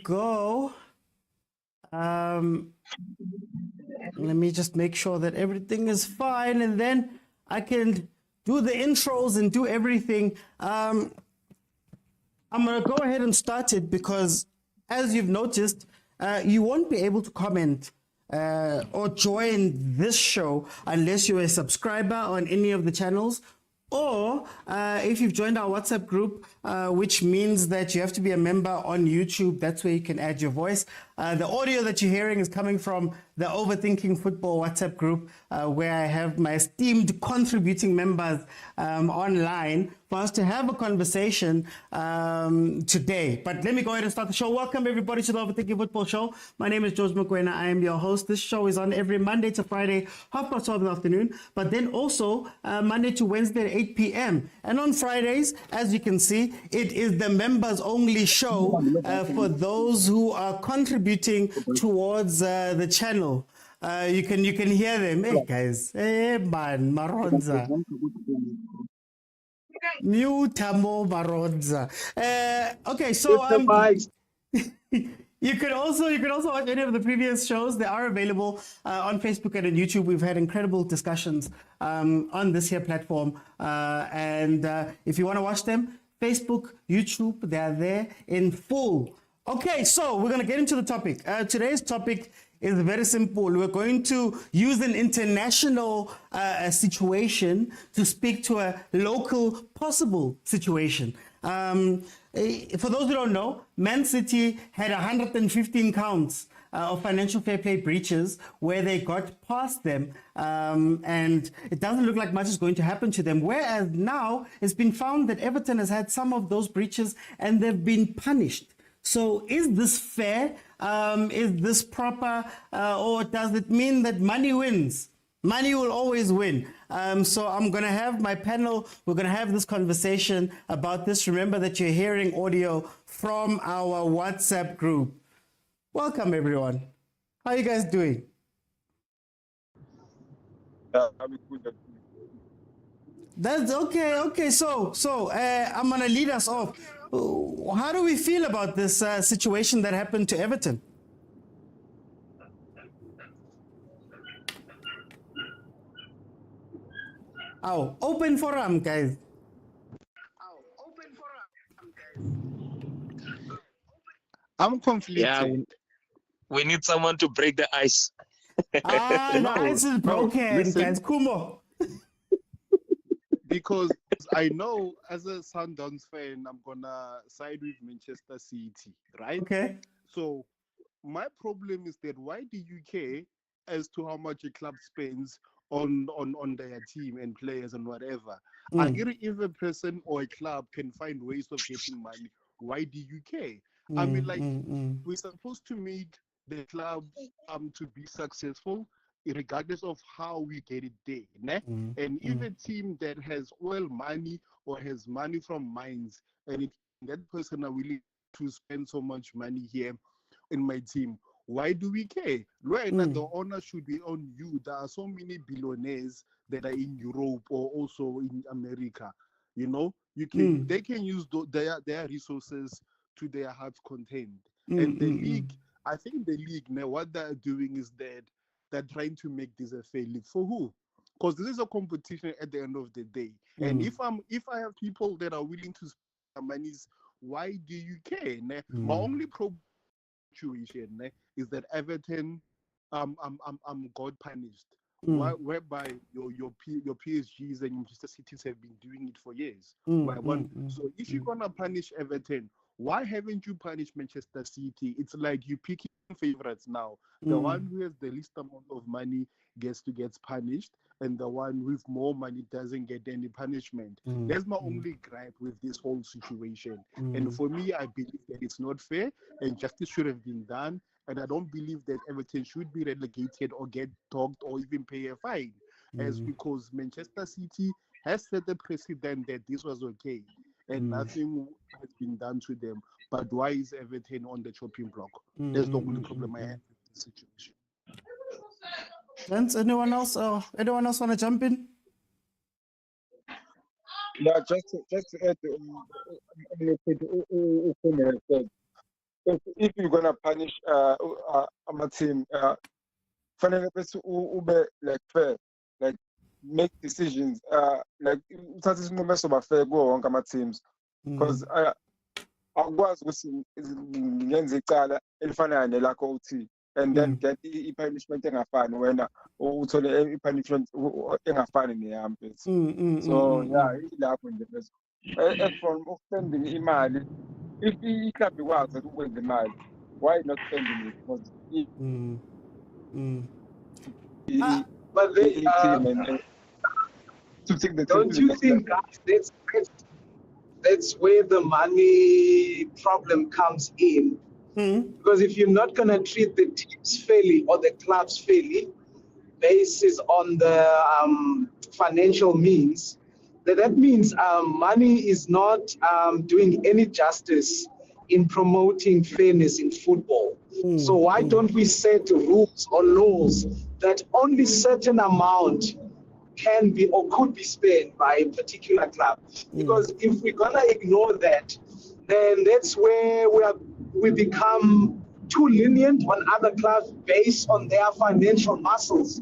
go. Um, Let me just make sure that everything is fine, and then I can do the intros and do everything. I'm going to go ahead and start it because, as you've noticed, you won't be able to comment or join this show unless you're a subscriber on any of the channels. Or if you've joined our WhatsApp group, which means that you have to be a member on YouTube, that's where you can add your voice. The audio that you're hearing is coming from the Overthinking Football WhatsApp group, where I have my esteemed contributing members online for us to have a conversation today. But let me go ahead and start the show. Welcome everybody to the Overthinking Football Show. My name is George Mokoena. I am your host. This show is on every Monday to Friday, 12:30 in the afternoon, but then also Monday to Wednesday at 8 p.m. And on Fridays, as you can see, it is the members only show for those who are contributing towards the channel. You can hear them. Hey guys, hey man, Maronza. Mutamo Maronza. Okay, so you can also watch any of the previous shows. They are available on Facebook and on YouTube. We've had incredible discussions on this here platform, and if you want to watch them, Facebook, YouTube, they are there in full. Okay, so we're going to get into the topic. Today's topic is very simple. We're going to use an international situation to speak to a local possible situation. For those who don't know, Man City had 115 counts of financial fair play breaches where they got past them, and it doesn't look like much is going to happen to them. Whereas now it's been found that Everton has had some of those breaches and they've been punished. So is this fair? Is this proper? Or does it mean that money wins? Money will always win. So I'm going to have my panel. We're going to have this conversation about this. Remember that you're hearing audio from our WhatsApp group. Welcome, everyone. How are you guys doing? That's okay. Okay, so I'm going to lead us off. How do we feel about this situation that happened to Everton? Oh, open forum, guys. I'm conflicted. Yeah, we need someone to break the ice. The ice is broken, listen. guys. Kumo. Because I know as a Sundowns fan, I'm gonna side with Manchester City, right? Okay. So my problem is that why do you care as to how much a club spends on their team and players and whatever? I get it, if a person or a club can find ways of getting money, why do you care? I mean, like, we're supposed to make the club to be successful regardless of how we get it there. And if a team that has oil money or has money from mines, and that person are willing to spend so much money here in my team, why do we care? Right now, the honor should be on you. There are so many billionaires that are in Europe or also in America. You know, they can use their resources to their heart's content. And the league, I think the league now, what they're doing is that they're trying to make this a fair league. For who? Because this is a competition at the end of the day. And if I have people that are willing to spend their monies, why do you care? My only situation is that Everton got punished. Whereby your PSGs and Manchester Cities have been doing it for years. So if you're gonna punish Everton, why haven't you punished Manchester City? It's like you picking favorites now. The one who has the least amount of money gets punished, and the one with more money doesn't get any punishment. That's my only gripe with this whole situation. And for me, I believe that it's not fair, and justice should have been done. And I don't believe that Everton should be relegated or get dogged or even pay a fine, as because Manchester City has set the precedent that this was okay. And nothing has been done to them. But why is Everton on the chopping block? That's the only problem I have with the situation. Gents, anyone else want to jump in? Yeah, just to add on what Ukuma has said. if you're gonna punish my team, finally ube like fair, like make decisions, like uthathe isinqumo esoba-fair kuwo wonke ama-teams, because akwazi ukuthi ngenze icala elifanayo nelakho uthi, and then get i-punishment engafani, wena uthole i-punishment engafani neyami. So yeah, ilapho nje leso. From spending imali, if i-club ikwazi ukwenza imali, why not spending it? Because but they, team and to take the don't you think, guys, that's where the money problem comes in? Because if you're not going to treat the teams fairly or the clubs fairly, basis on the financial means, that means money is not doing any justice in promoting fairness in football. So why don't we set rules or laws that only certain amount can be or could be spent by a particular club? Because if we're gonna ignore that, then that's where we become too lenient on other clubs based on their financial muscles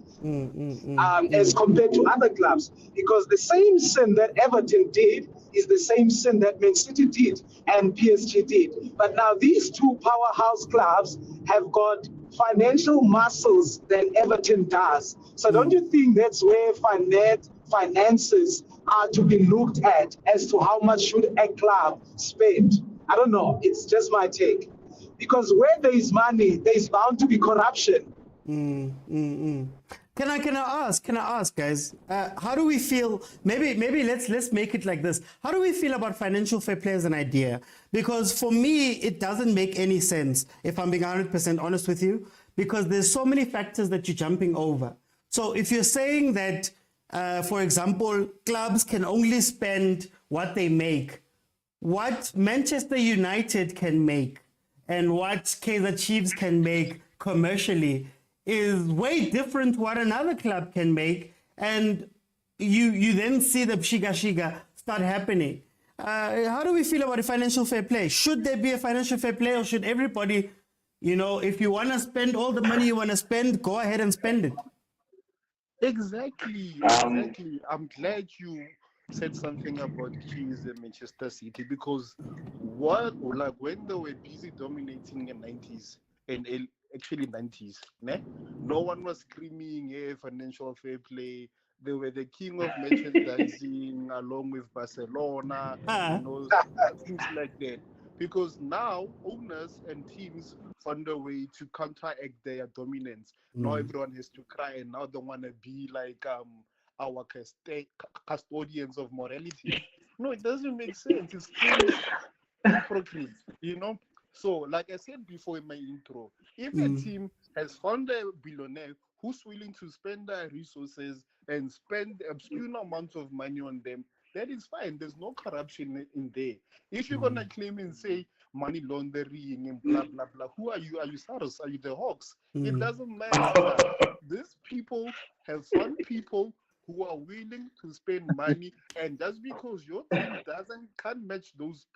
as compared to other clubs. Because the same sin that Everton did is the same sin that Man City did and PSG did. But now these two powerhouse clubs have got financial muscles than Everton does. So don't you think that's where finances are to be looked at as to how much should a club spend? I don't know. It's just my take. Because where there is money, there is bound to be corruption. Can I ask, guys? How do we feel? Maybe let's make it like this. How do we feel about financial fair play as an idea? Because for me, it doesn't make any sense, if I'm being 100% honest with you, because there's so many factors that you're jumping over. So if you're saying that, for example, clubs can only spend what they make, what Manchester United can make and what Kaizer Chiefs can make commercially is way different what another club can make, and you then see the shiga start happening. How do we feel about a financial fair play? Should there be a financial fair play, or should everybody, if you want to spend all the money you want to spend, go ahead and spend it? Exactly. I'm glad you said something about Chiefs and Manchester City, because when they were busy dominating in the 90s and actually 90s, no one was screaming financial fair play. They were the king of merchandising along with Barcelona, things like that. Because now owners and teams found a way to counteract their dominance. Now everyone has to cry, and now they want to be like our custodians of morality. No, it doesn't make sense. It's hypocrite, So, like I said before in my intro, if a team has found a billionaire who's willing to spend their resources and spend obscure amounts of money on them, that is fine. There's no corruption in there. If you're gonna claim and say money laundering and blah blah blah, who are you? Are you SARS? Are you the Hawks? It doesn't matter. These people have found people who are willing to spend money, and just because your team can't match those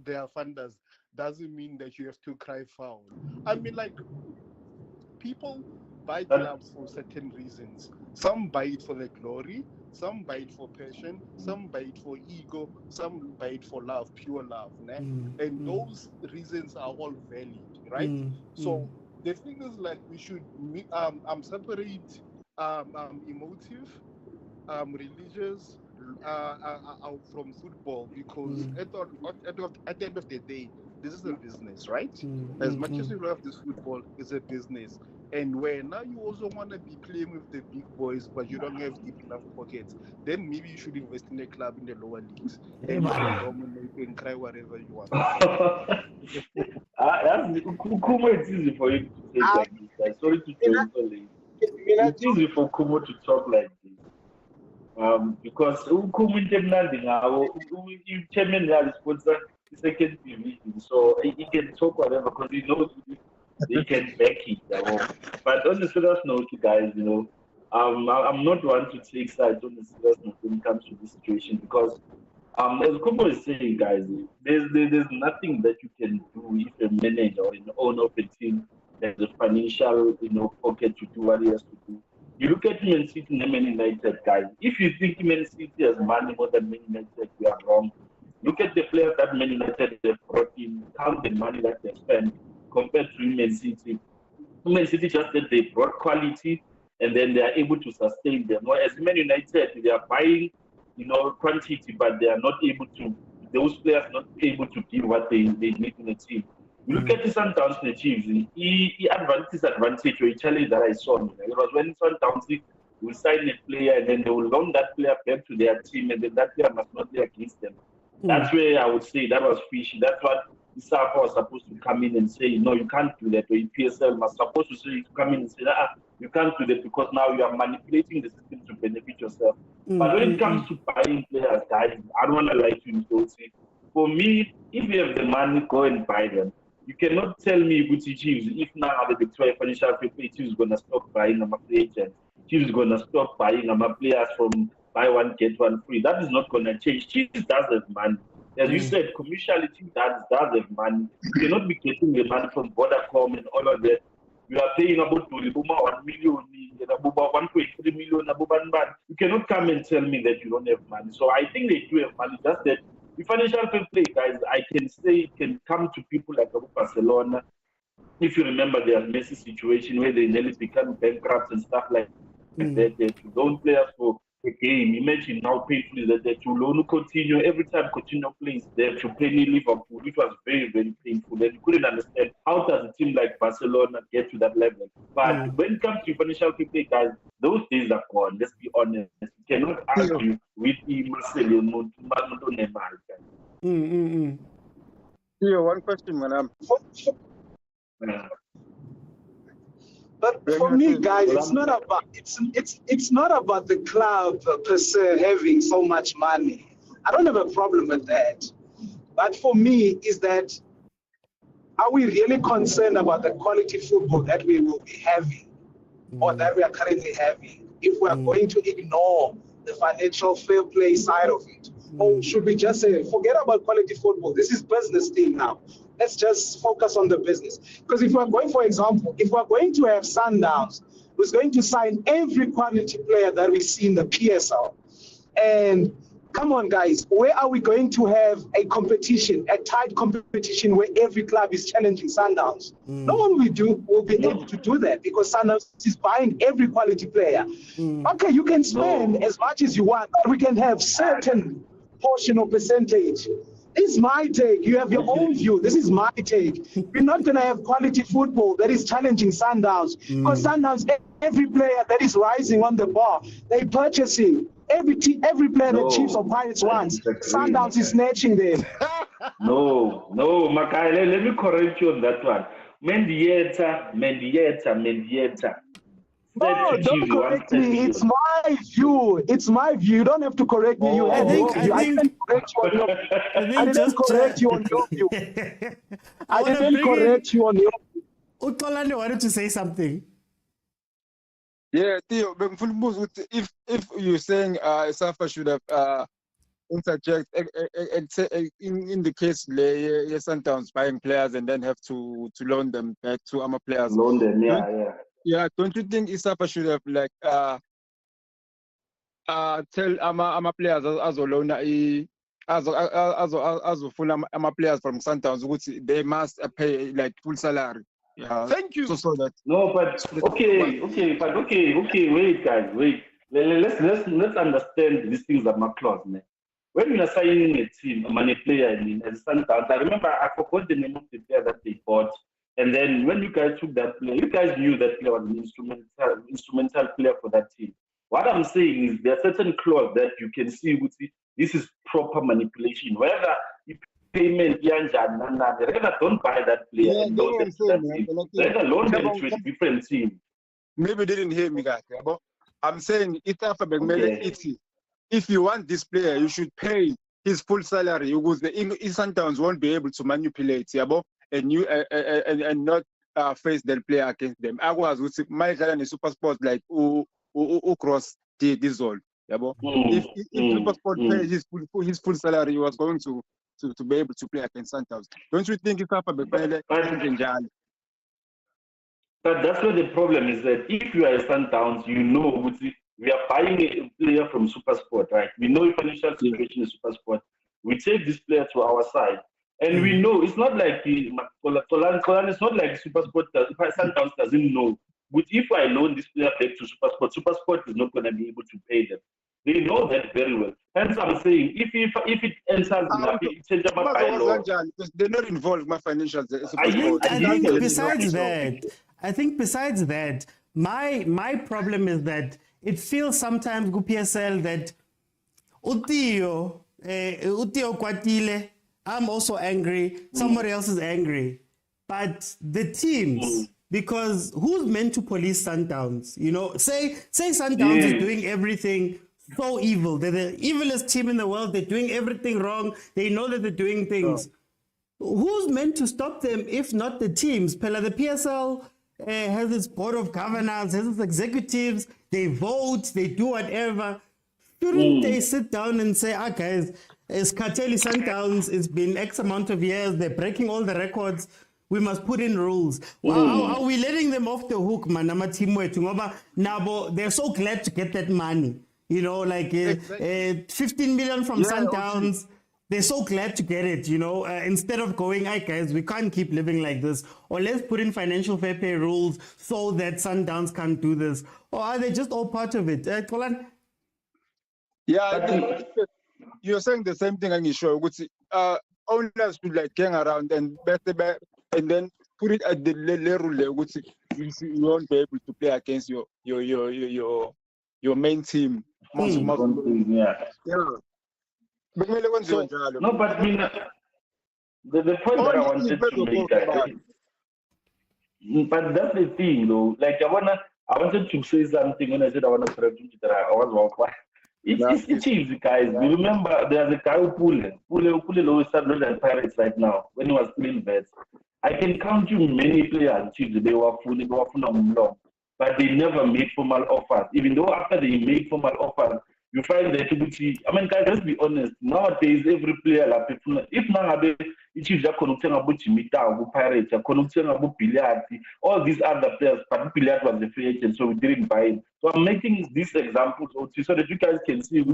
their funders doesn't mean that you have to cry foul. I mean, like, people buy clubs for certain reasons. Some buy it for the glory, some buy it for passion, some buy it for ego, some buy it for love, pure love. And those reasons are all valid, right? So the thing is, like, we should separate emotive, religious from football, because at the end of the day, this is a business, right? As much as you love this football, it's a business. And where now you also want to be playing with the big boys, but you don't have deep enough pockets, then maybe you should invest in a club in the lower leagues and you can dominate and cry whatever you want. Kumo, it's easy for you to say like this. Sorry to join so late. It's easy for Kumo to talk like this. Because Kumo is chairman has sponsor the second division, so he can talk whatever because he knows they can back it. But on the serious note, guys, I'm not one to take sides on the serious note when it comes to this situation, because As Kobo is saying, guys, there's nothing that you can do if a manager or an owner of a team has a financial, pocket to do what he has to do. You look at Man City and Man United, guys. If you think Man City has money more than Man United, you are wrong. Look at the players that Man United have brought in, count the money that they spent compared to Man City. Man City just said they brought quality and then they are able to sustain them. Whereas Man United, they are buying, quantity, but they are not able to, those players not able to give what they need in a team. You look at the Sundowns and the Chiefs, he advantage or a challenge that I saw. It was when Sundowns will sign a player and then they will loan that player back to their team and then that player must not play against them. That's where I would say that was fishy. That's what ISAFA was supposed to come in and say, no, you can't do that. Or PSL was supposed to say, come in and say, you can't do that because now you are manipulating the system to benefit yourself. But when it comes to buying players, guys, I don't want to lie to you, Dolce. For me, if you have the money, go and buy them. You cannot tell me, Gucci Chiefs, if now the Victoria Financial Fair Play, Chiefs is going to stop buying a free agent. Chiefs is going to stop buying players from buy one, get one free. That is not going to change. Chiefs does have money. As you said, commercially, Chiefs does have money. You cannot be getting the money from Vodacom and all of that. You are paying about 1 million, about 1.3 million. You cannot come and tell me that you don't have money. So I think they do have money. Just that the financial fair play, guys, I can say it can come to people like Barcelona. If you remember their Messi situation where they nearly become bankrupt and stuff like that, to loan players for a game. Imagine how painful is that to loan continue every time continue plays there to play in Liverpool, which was very, very painful. And you couldn't understand how does a team like Barcelona get to that level. But when it comes to financial fair play, guys, those days are gone. Let's be honest. You cannot argue with Marcelo Neymar. Theo, one question, madam. But for me, guys, it's not about the club per se having so much money. I don't have a problem with that. But for me, is that are we really concerned about the quality football that we will be having or that we are currently having if we are going to ignore the financial fair play side of it? Or should we just say, forget about quality football? This is business team now. Let's just focus on the business. Because if we're going, for example, if we're going to have Sundowns, who's going to sign every quality player that we see in the PSL, and come on, guys, where are we going to have a competition, a tight competition where every club is challenging Sundowns? No one will be able to do that because Sundowns is buying every quality player. Okay, you can spend as much as you want, but we can have certain portion or percentage. This is my take. You have your own view. This is my take. We're not going to have quality football that is challenging Sundowns. Because Sundowns, every player that is rising on the bar, they're purchasing. Every player the Chiefs or Pirates wants, Sundowns is snatching them. No, Makai, let me correct you on that one. Mendieta. No, don't correct me. It's my view. It's my view. You don't have to correct me. You have your view. I didn't correct you on your view. I didn't correct you on your view. I didn't correct you on your view. Utolani wanted to say something. Yeah, Theo, if you're saying Safa should have interject in the case Sundowns buying players and then have to loan them back to Ama players. Loan them, yeah. Yeah, don't you think ISAFA should have like tell Ama players as full Ama players from Sundowns which they must pay like full salary. Yeah. Thank you. So that. No, but okay, wait, guys, wait. Let's understand these things are my clause, man. When you are signing a team, a player, as Sundowns, I remember I forgot the name of the player that they bought. And then when you guys took that player, you guys knew that player was an instrumental player for that team. What I'm saying is there are certain clauses that you can see, this is proper manipulation. Whether you payment, don't buy that player and loan them to that team. Loan them to a different team. Maybe you didn't hear me, guys. But I'm saying if you want this player, you should pay his full salary because the Sundowns won't be able to manipulate. And not face their player against them. I was with my Super Sports like who cross this all. Yeah, but if SuperSport paid his full salary, he was going to be able to play against Sundowns. Don't you think it's up a bit? But that's where the problem is, that if you are a Sundowns, you know we are buying a player from SuperSport, right? We know the financial situation is SuperSport. We take this player to our side. And we know it's not like it's not like SuperSport, Sundowns doesn't know. But if I loan this player back to SuperSport, SuperSport is not going to be able to pay them. They know that very well. Hence, I'm saying if it enters because they're not involved in my financials. I think besides that, my problem is that it feels sometimes go PSL that Utio Kwatile, I'm also angry, somebody else is angry. But the teams, because who's meant to police Sundowns? You know, say Sundowns is doing everything so evil. They're the evilest team in the world. They're doing everything wrong. They know that they're doing things. Who's meant to stop them if not the teams? Pella, the PSL has its board of governors, has its executives. They vote, they do whatever. Shouldn't they sit down and say, guys, it's Kateli Sundowns, it's been X amount of years, they're breaking all the records, we must put in rules. Are we letting them off the hook, man? They're so glad to get that money. You know, like 15 million from Sundowns. Okay. They're so glad to get it, you know, instead of going, guys, we can't keep living like this. Or let's put in financial fair play rules so that Sundowns can't do this. Or are they just all part of it? Kolan? Yeah, I think you're saying the same thing, and you show owners should like hang around and then put it at the level which you won't be able to play against your main team. No, but the point that I wanted to make, but that's the thing, though. Like I wanted to say something when I said I want to correct you that I was wrong. It's easy, guys. You remember there's a guy who started at Pirates right now when he was playing Vets. I can count you many players. They were long, but they never made formal offers. Even though after they made formal offers, you find that guys, let's be honest. Nowadays, every player, if now Chiefs are connecting about Jimita, Pirates, are connecting about Billiard, all these other players, but Billiard was the free agent, so we didn't buy him. So I'm making these examples so that you guys can see.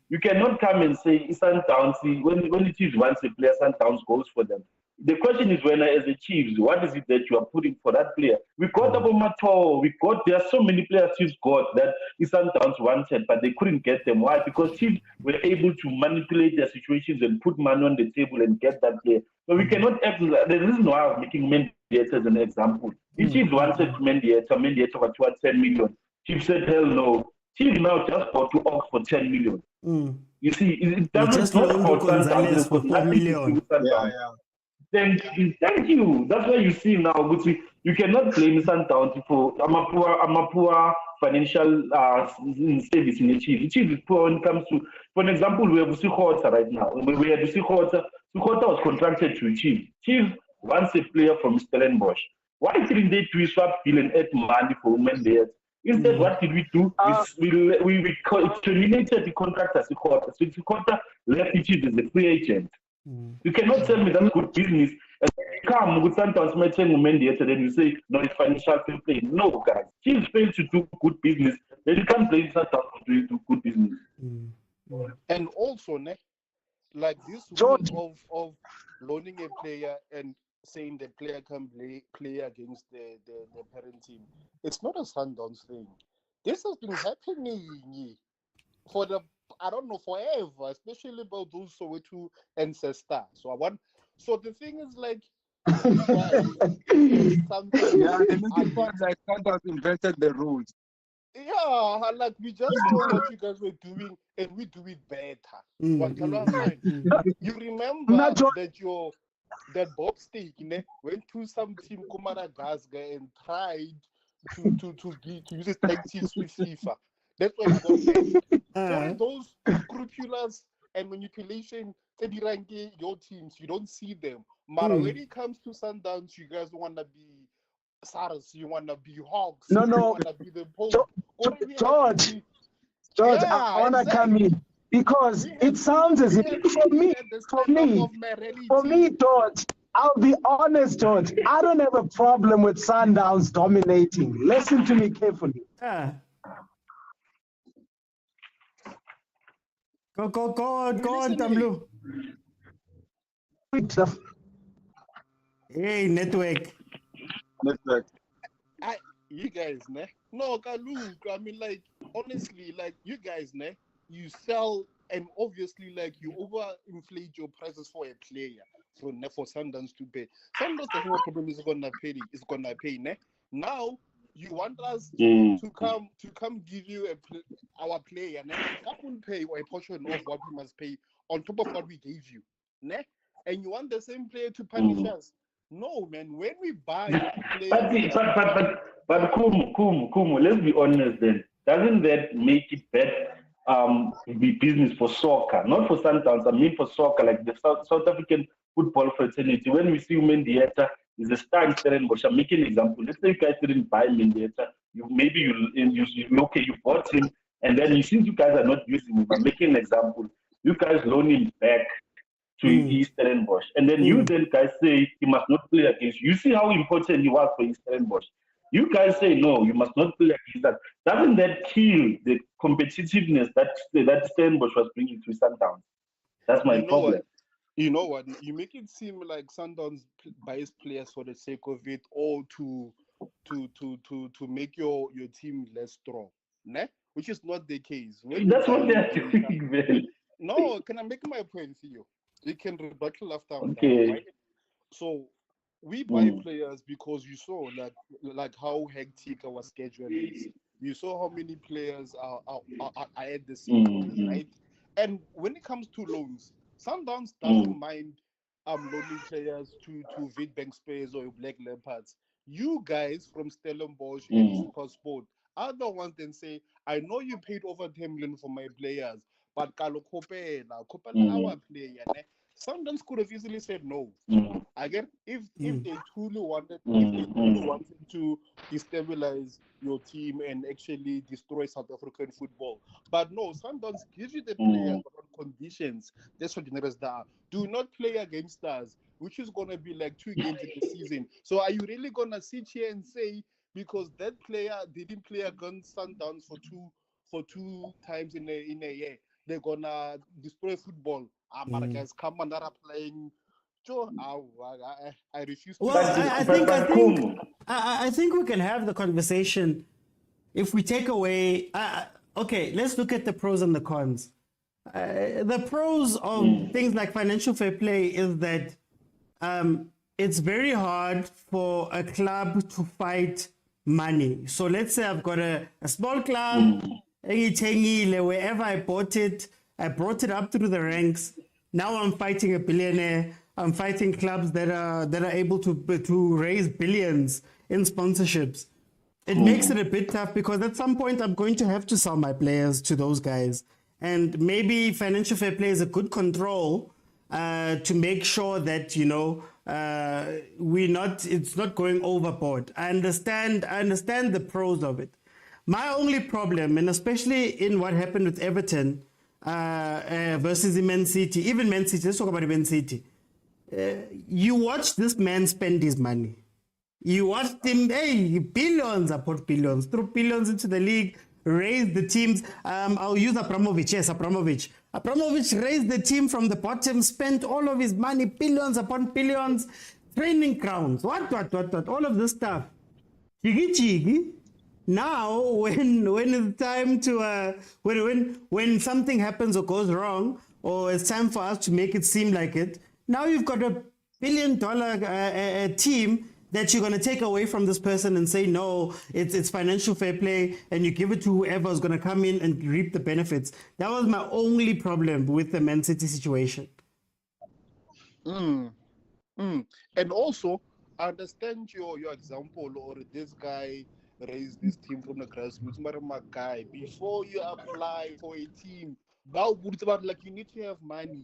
You cannot come and say Sundowns, when the Chiefs wants a player, Sundowns goes for them. The question is, when as a Chiefs, what is it that you are putting for that player? We got Abomato, there are so many players Chiefs got that Sundowns wanted, but they couldn't get them. Why? Because Chiefs were able to manipulate their situations and put money on the table and get that player. So we cannot act. The reason why I'm making Mendieta as an example. If Chiefs wanted Mendieta was worth 10 million. Chiefs said, hell no. Chiefs now just bought to Ox for 10 million. You see, it doesn't talk about Sundowns for 4 million. Thank you. That's why you see now, you cannot blame Sundowns for I'm a poor financial service in the Chiefs. The Chiefs is poor when it comes to, for an example, we have Sukhota right now. We have Sukhota was contracted to Chiefs. Chiefs wants a player from Stellenbosch. Why didn't they do swap deal and add money for women there? Instead, what did we do? We terminated the contract as Sukhota. So Sukhota left the Chiefs as a free agent. You cannot tell me that's good business. Come with Sundowns matching Mendieta, then you say no, it's financial fair play. No, guys, Chiefs fail to do good business. Then you can't blame Sundowns to do good business. And also, like this rule of loaning a player and saying the player can play against the parent team, it's not a Sundowns thing. This has been happening for forever, especially about those Soweto ancestors. So the thing is like, Sundowns invented the rules. Yeah, like we just know what you guys were doing, and we do it better. You remember that Bob Steak went to some team Madagascar and tried to use his tactics with FIFA. That's why he got banned. So those scrupulous and manipulation, your teams, you don't see them. But when it comes to Sundowns, you guys want to be SARS, you want to be Hawks, you want to be the Pope. George, Yeah, I wanna exactly. come in because it sounds as if for me, George, I'll be honest, George. I don't have a problem with Sundowns dominating. Listen to me carefully. Yeah. Go on, Tamblu. Hey, network. You guys, ne? No, Kaluk. I mean, like, honestly, like, you guys, ne? You sell and obviously, like, you overinflate your prices for a player for Sundowns to pay. Sundowns doesn't have a problem. Is gonna pay, ne? Now you want us to come give you our player, ne? That will pay or a portion of what we must pay on top of what we gave you, ne? And you want the same player to punish us? No, man. When we buy players, But Kumu, let's be honest then. Doesn't that make it bad be business for soccer? Not for Sundowns, I mean for soccer, like the South African football fraternity. When we see Mendieta is a star in Stellenbosch, I'm making an example. Let's say you guys didn't buy Mendieta, you bought him, and then since you guys are not using him, I'm making an example. You guys loan him back to East Stellenbosch. And then you then guys say he must not play against you. You see how important he was for East Stellenbosch. You guys say no, you must not play against that. Doesn't that kill the competitiveness that Stellenbosch was bringing to Sundowns? That's my problem. You know what? You make it seem like Sundowns buys players for the sake of it, or to make your team less strong, ne? Which is not the case. That's what they're doing, man. No, can I make my point to you? You can rebuttal after I'm done, right? So we buy players because you saw like how hectic our schedule is. You saw how many players are at the season, right? And when it comes to loans, Sundowns doesn't mind loaning players to Witbank Spurs or Black Leopards. You guys from Stellenbosch and SuperSport are the ones that say, I know you paid over 10 million for my players, but Kopela our player. Sundowns could have easily said no. Again, if they truly wanted to destabilize your team and actually destroy South African football. But no, Sundowns gives you the players on conditions. That's what generous that. Do not play against us, which is gonna be like 2 games in the season. So are you really gonna sit here and say because that player didn't play against Sundowns for two times in a year, they're gonna destroy football? Guys, come on, that are playing. Joe, I refuse to. Well, I think we can have the conversation if we take away. Okay, let's look at the pros and the cons. The pros of things like financial fair play is that it's very hard for a club to fight money. So let's say I've got a small club, wherever I bought it up through the ranks. Now I'm fighting a billionaire. I'm fighting clubs that are able to raise billions in sponsorships. It makes it a bit tough because at some point I'm going to have to sell my players to those guys. And maybe financial fair play is a good control to make sure that, it's not going overboard. I understand the pros of it. My only problem, and especially in what happened with Everton versus Man City, even Man City, let's talk about Man City. You watch this man spend his money. You watched him, billions upon billions, threw billions into the league, raised the teams. I'll use Abramovich. Yes, Abramovich. Abramovich raised the team from the bottom, spent all of his money, billions upon billions, training grounds, what, all of this stuff. Chigi. Now, when it's time to, when something happens or goes wrong, or it's time for us to make it seem like it, now you've got $1 billion team that you're going to take away from this person and say, no, it's financial fair play, and you give it to whoever is going to come in and reap the benefits. That was my only problem with the Man City situation. And also, I understand your example, or this guy raised this team from the grassroots. My guy, before you apply for a team, like you need to have money.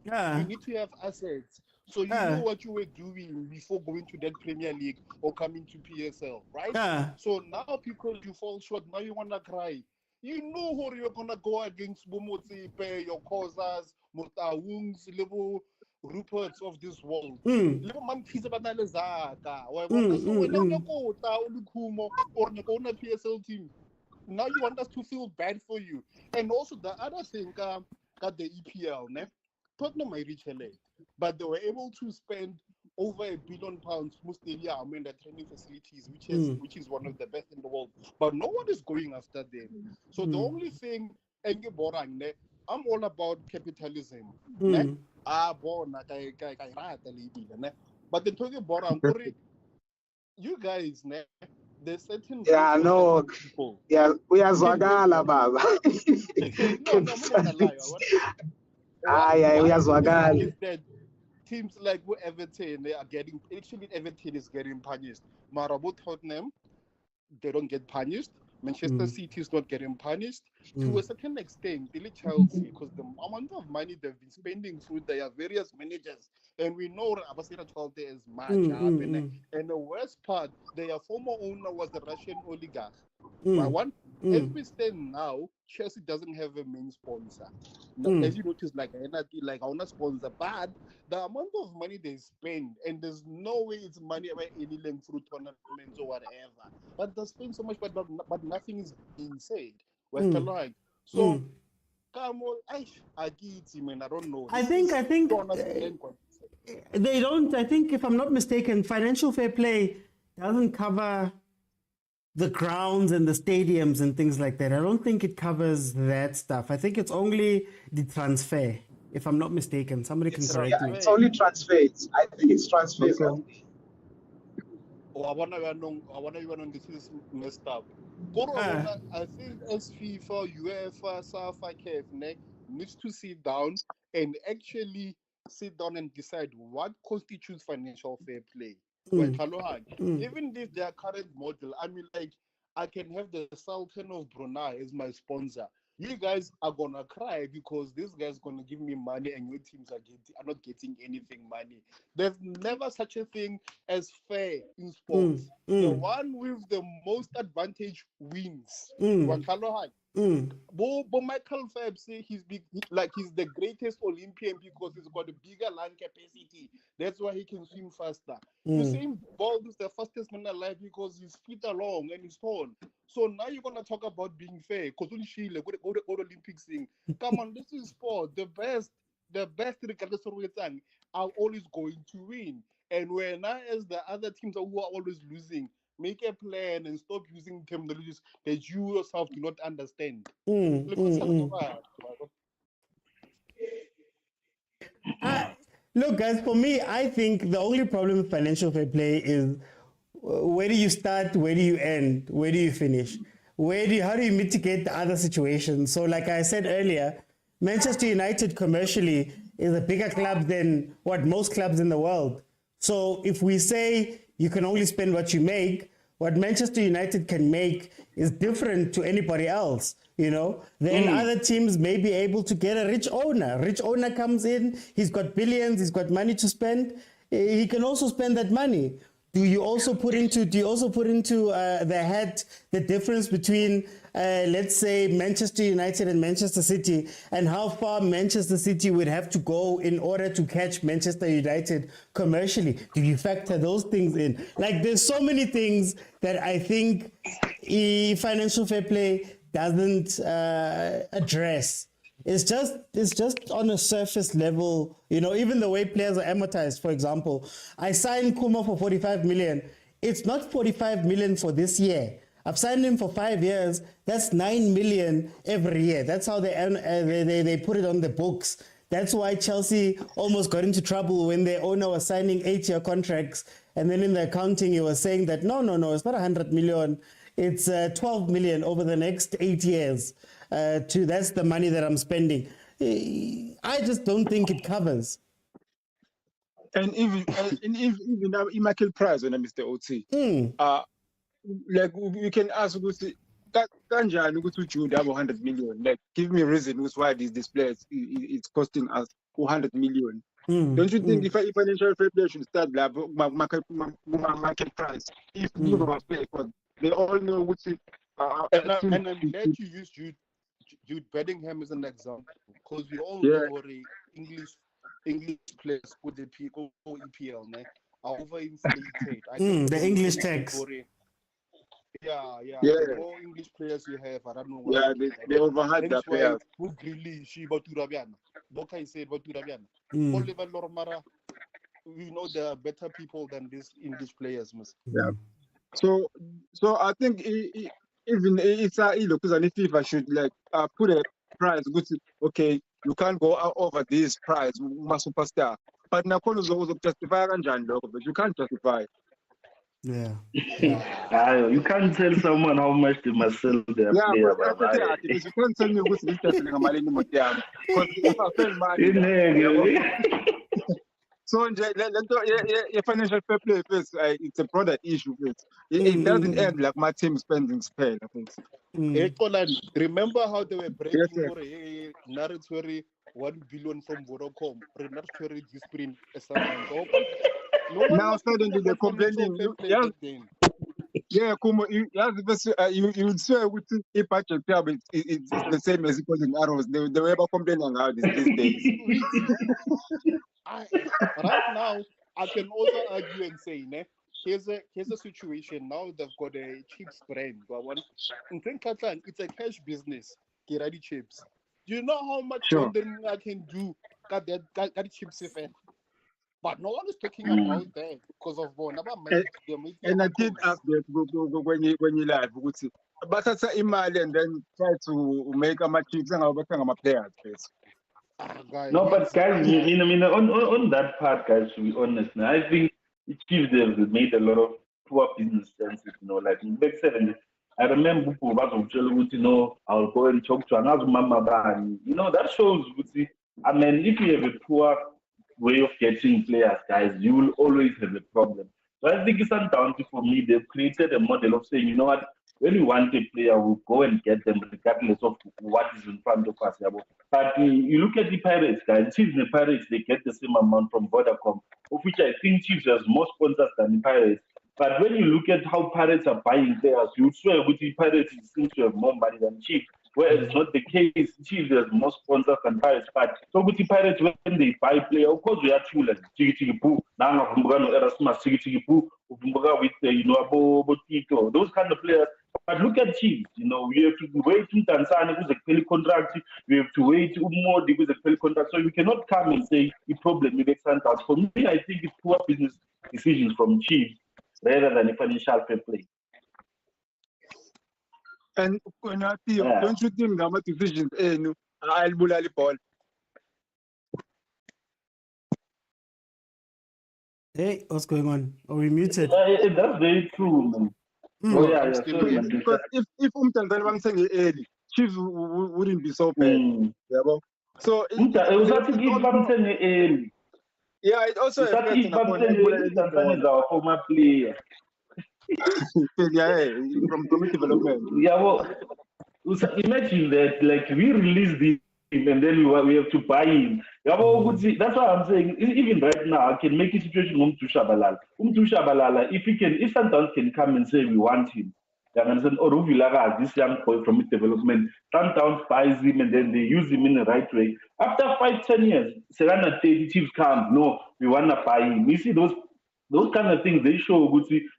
Yeah. You need to have assets. So you know what you were doing before going to that Premier League or coming to PSL, right? Yeah. So now because you fall short, now you want to cry. you know who you're gonna go against Bomotsipe, your Kozas, Mutawungs, little Ruperts of this world. Little monkeys about Nalezaka. So when you go Ulukumo or the PSL team, now you want us to feel bad for you. And also the other thing, got the EPL, ne? Tottenham might reach LA, but they were able to spend over £1 billion stadium in the training facilities, which is one of the best in the world. But no one is going after them. So the only thing, I'm all about capitalism. Ne? But the talking about you guys, ne? There's certain no, people. yeah, we are Zwagala, Baba. No, I'm not gonna lie. We are Zwagala. Is that teams like Everton, they are getting, actually Everton is getting punished. Marabou Tottenham, they don't get punished. Manchester City is not getting punished. To a certain extent, really Chelsea, because the amount of money they've been spending through their various managers, and we know Abasira Chalde is mad. And the worst part, their former owner was the Russian oligarch. As we stand now, Chelsea doesn't have a main sponsor. As you notice, like on a sponsor, but the amount of money they spend, and there's no way it's money about any length through tournaments or whatever. But they spend so much, but nothing is being said. So, come on, I don't know. I think they don't. I think, if I'm not mistaken, financial fair play doesn't cover the grounds and the stadiums and things like that. I don't think it covers that stuff. I think it's only the transfer, if I'm not mistaken. Somebody can correct me. It's only transfers. I think it's transfers. Okay. I want to this is messed up. I think as FIFA, UEFA, SAFA, KF needs to sit down and actually sit down and decide what constitutes financial fair play. Even if their current model, I mean, like, I can have the Sultan of Brunei as my sponsor. You guys are gonna cry because this guy's gonna give me money and your teams are not getting anything money. There's never such a thing as fair in sports. The one with the most advantage wins. But Michael Phelps say he's the greatest Olympian because he's got a bigger lung capacity. That's why he can swim faster. Usain Bolt is the fastest man alive because his feet are long and he's tall. So now you're gonna talk about being fair. Go to Olympics thing. Come on, this is sport. The best regardless of what are always going to win. And when as the other teams who are always losing, make a plan and stop using terminologies that you yourself do not understand. Look, guys, for me, I think the only problem with financial fair play is where do you start, where do you end, where do you finish? How do you mitigate the other situations? So like I said earlier, Manchester United commercially is a bigger club than what most clubs in the world. So if we say you can only spend what you make, what Manchester United can make is different to anybody else, Then other teams may be able to get a rich owner. Rich owner comes in, he's got billions, he's got money to spend. He can also spend that money. Do you also put into the hat the difference between, let's say, Manchester United and Manchester City, and how far Manchester City would have to go in order to catch Manchester United commercially? Do you factor those things in? Like, there's so many things that I think financial fair play doesn't address. It's just on a surface level, even the way players are amortized. For example, I signed Kuma for 45 million. It's not 45 million for this year. I've signed him for 5 years. That's 9 million every year. That's how they put it on the books. That's why Chelsea almost got into trouble when their owner was signing 8-year contracts. And then in the accounting, he was saying that, no, it's not 100 million. It's 12 million over the next 8 years. That's the money that I'm spending. I just don't think it covers. And even Michael Price when Mr. OT, like we can ask Kanjani to Jude have 100 million. Like, give me a reason why this players it's costing us 100 million. Don't you think if financial fair play should start like market price? If you know, they all know which And I'm glad you used Jude Bellingham as an example, because we all Yeah. know English players with the EPL, ne, are overinflated. I don't The know English if tax. Yeah. Yeah. The more English players you have, I don't know what. Yeah, they overhyped their Hence why players. who Grealish, Baturabiana, Bokai said Baturabiana, Mm. Oliver Lormara. We know there are better people than these English players, miss. Yeah. So I think even it's because if FIFA should like put a price, okay, you can't go over this price, my superstar. But nakhona uzokujustify kanjani lokho, but you can't justify. Yeah. You can't tell someone how much they must sell their Yeah, player. but because you can't tell me ukuthi this person ngamalini imoti yami, because if I spend money, so financial fair play first, it's a broader issue. It doesn't end like my team spending spare. Remember how they were breaking Yes, narrative 1 billion from Vodacom, narrative whispering now suddenly they're complaining. Yeah, Kumo, you would swear with a budget club it's the same as it was in Arrows. They were ever complaining about these days. Right now, I can also argue and say, ne, here's a situation. Now they've got a chips brand. It's a cash business. Get ready chips. Do you know how much laundering I can do? Got chips if but no one is talking about that because of one. And I did ask that when you live, but that's imali and then try to make a match and my players. No, but guys, on that part, guys, to be honest, I think it gives them made a lot of poor business senses, like in back 70s. I remember I'll go and talk to another mama, that shows, I mean, if you have a poor way of getting players, guys, you will always have a problem. So I think it's down to, for me, they've created a model of saying, you know what, when we want a player, we'll go and get them regardless of what is in front of us. But you look at the Pirates, guys, Chiefs and the Pirates, they get the same amount from Vodacom, of which I think Chiefs has more sponsors than the Pirates. But when you look at how Pirates are buying players, you would swear with the Pirates seems to have more money than Chiefs. Where it's not the case, Chiefs has more sponsors than Pirates. But so with the Pirates, when they buy players, of course we are true like Chigi Poo, Nanga Vumbugano Erasmus, Chigi Poo, Vumbuga with Abo Tito, those kind of players. But look at Chiefs, we have to wait in Tanzania with a contract, we have to wait more with a contract. So we cannot come and say the problem with Santana. For me, I think it's poor business decisions from Chiefs rather than a financial fair play. And don't you think our decisions I'll bully ball? Hey, what's going on? Are we muted? That's very true, man. Because if Tanzania was saying early, Chiefs wouldn't be so bad. So it also affects Tanzania is our former player. From development. Imagine that, like, we release him and then we have to buy him. That's why I'm saying, even right now, I can make a situation Shabalala. If Sundowns can come and say we want him, or Ruvilaga, this young boy from development, Sundowns buys him and then they use him in the right way. After 5-10 years, Serena the Chiefs come, no, we want to buy him. You see those kind of things, they show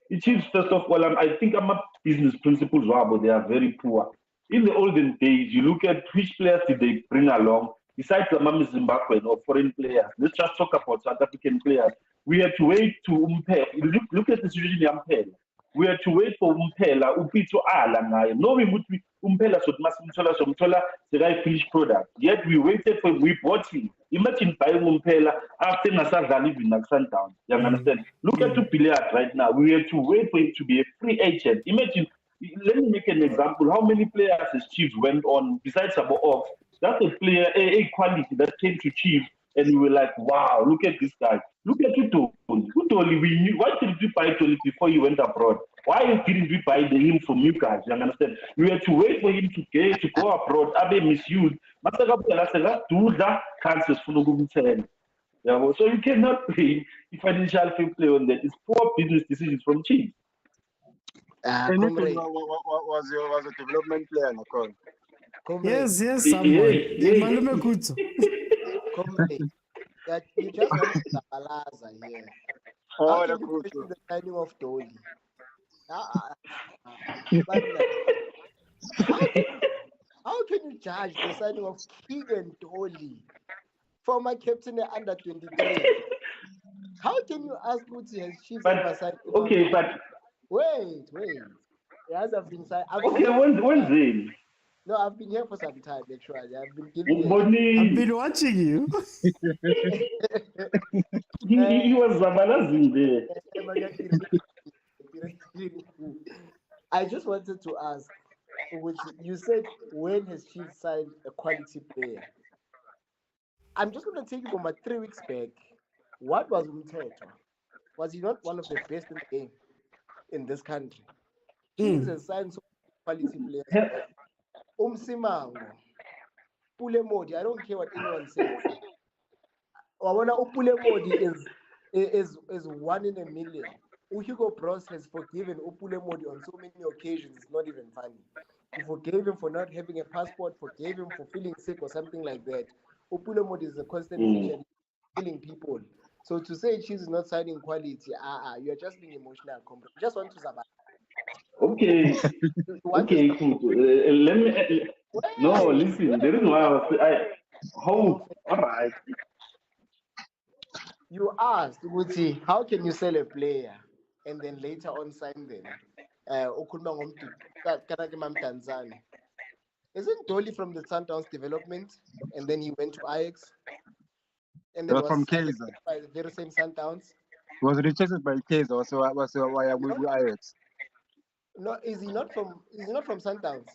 the Chiefs, first of all, I think business principles, but they are very poor. In the olden days, you look at which players did they bring along, besides the Zimbabwean or foreign players. Let's just talk about South African players. We had to wait to look at the situation in Umpela. We had to wait for Umpela, Upito Ala, knowing what Umpela Somtola, the right finished product. Yet we waited for, we bought him. Imagine buying Umpela after Nasar living in Sundowns. You understand? Look at Tupilat right now. We had to wait for him to be a free agent. Imagine, let me make an example. How many players as Chiefs went on, besides Sabo Ox? That's a player, a quality that came to Chiefs, and we were like, wow, look at this guy. Look at Utoli. Utoli, we knew. Why didn't we buy Utoli before he went abroad? Why didn't we buy him from you guys? You understand? We had to wait for him to go abroad. Abe misused. So you cannot pay the financial fair play on that. It's poor business decisions from Chiefs. Newton Comrade, was a development player, Nakon. comrade, Yes, someone. Malume Kutso. comrade. Yeah, you just want to Zabalaza here. How Oh, can the you coach. question the signing of Dolly? But how can you judge the signing of Keegan Dolly, former captain at under 23? How can you ask Uti has Chiefs But ever signed? okay, but Wait. He hasn't been signed. okay, when's it? No, I've been here for some time, actually. I've been giving you a I've Boni, been watching you. he was zabalazing there. I just wanted to ask, which you said when has Chiefs signed a quality player? I'm just going to take you from 3 weeks back. What was Umthetho? Was he not one of the best in the game in this country? Chiefs has signed so many quality players. Umsimango, Pule Modi, I don't care what anyone says. Pule Modi is 1 in a million. Hugo Bros has forgiven Upule Modi on so many occasions, it's not even funny. He forgave him for not having a passport, forgave him for feeling sick or something like that. Upule Modi is a constant feature, killing people. So to say Chiefs is not signing quality, you're just being emotional. Just want to survive. Okay, okay, cool. Let me. No, listen. The reason why all right. You asked, Uti, how can you sell a player and then later on sign them? Isn't Dolly from the Sundowns development and then he went to Ajax? And then Was from signed Kaiser. by the very same Sundowns? Was rejected by Kaiser, so I was why we Ajax. No, is he not from Sundowns?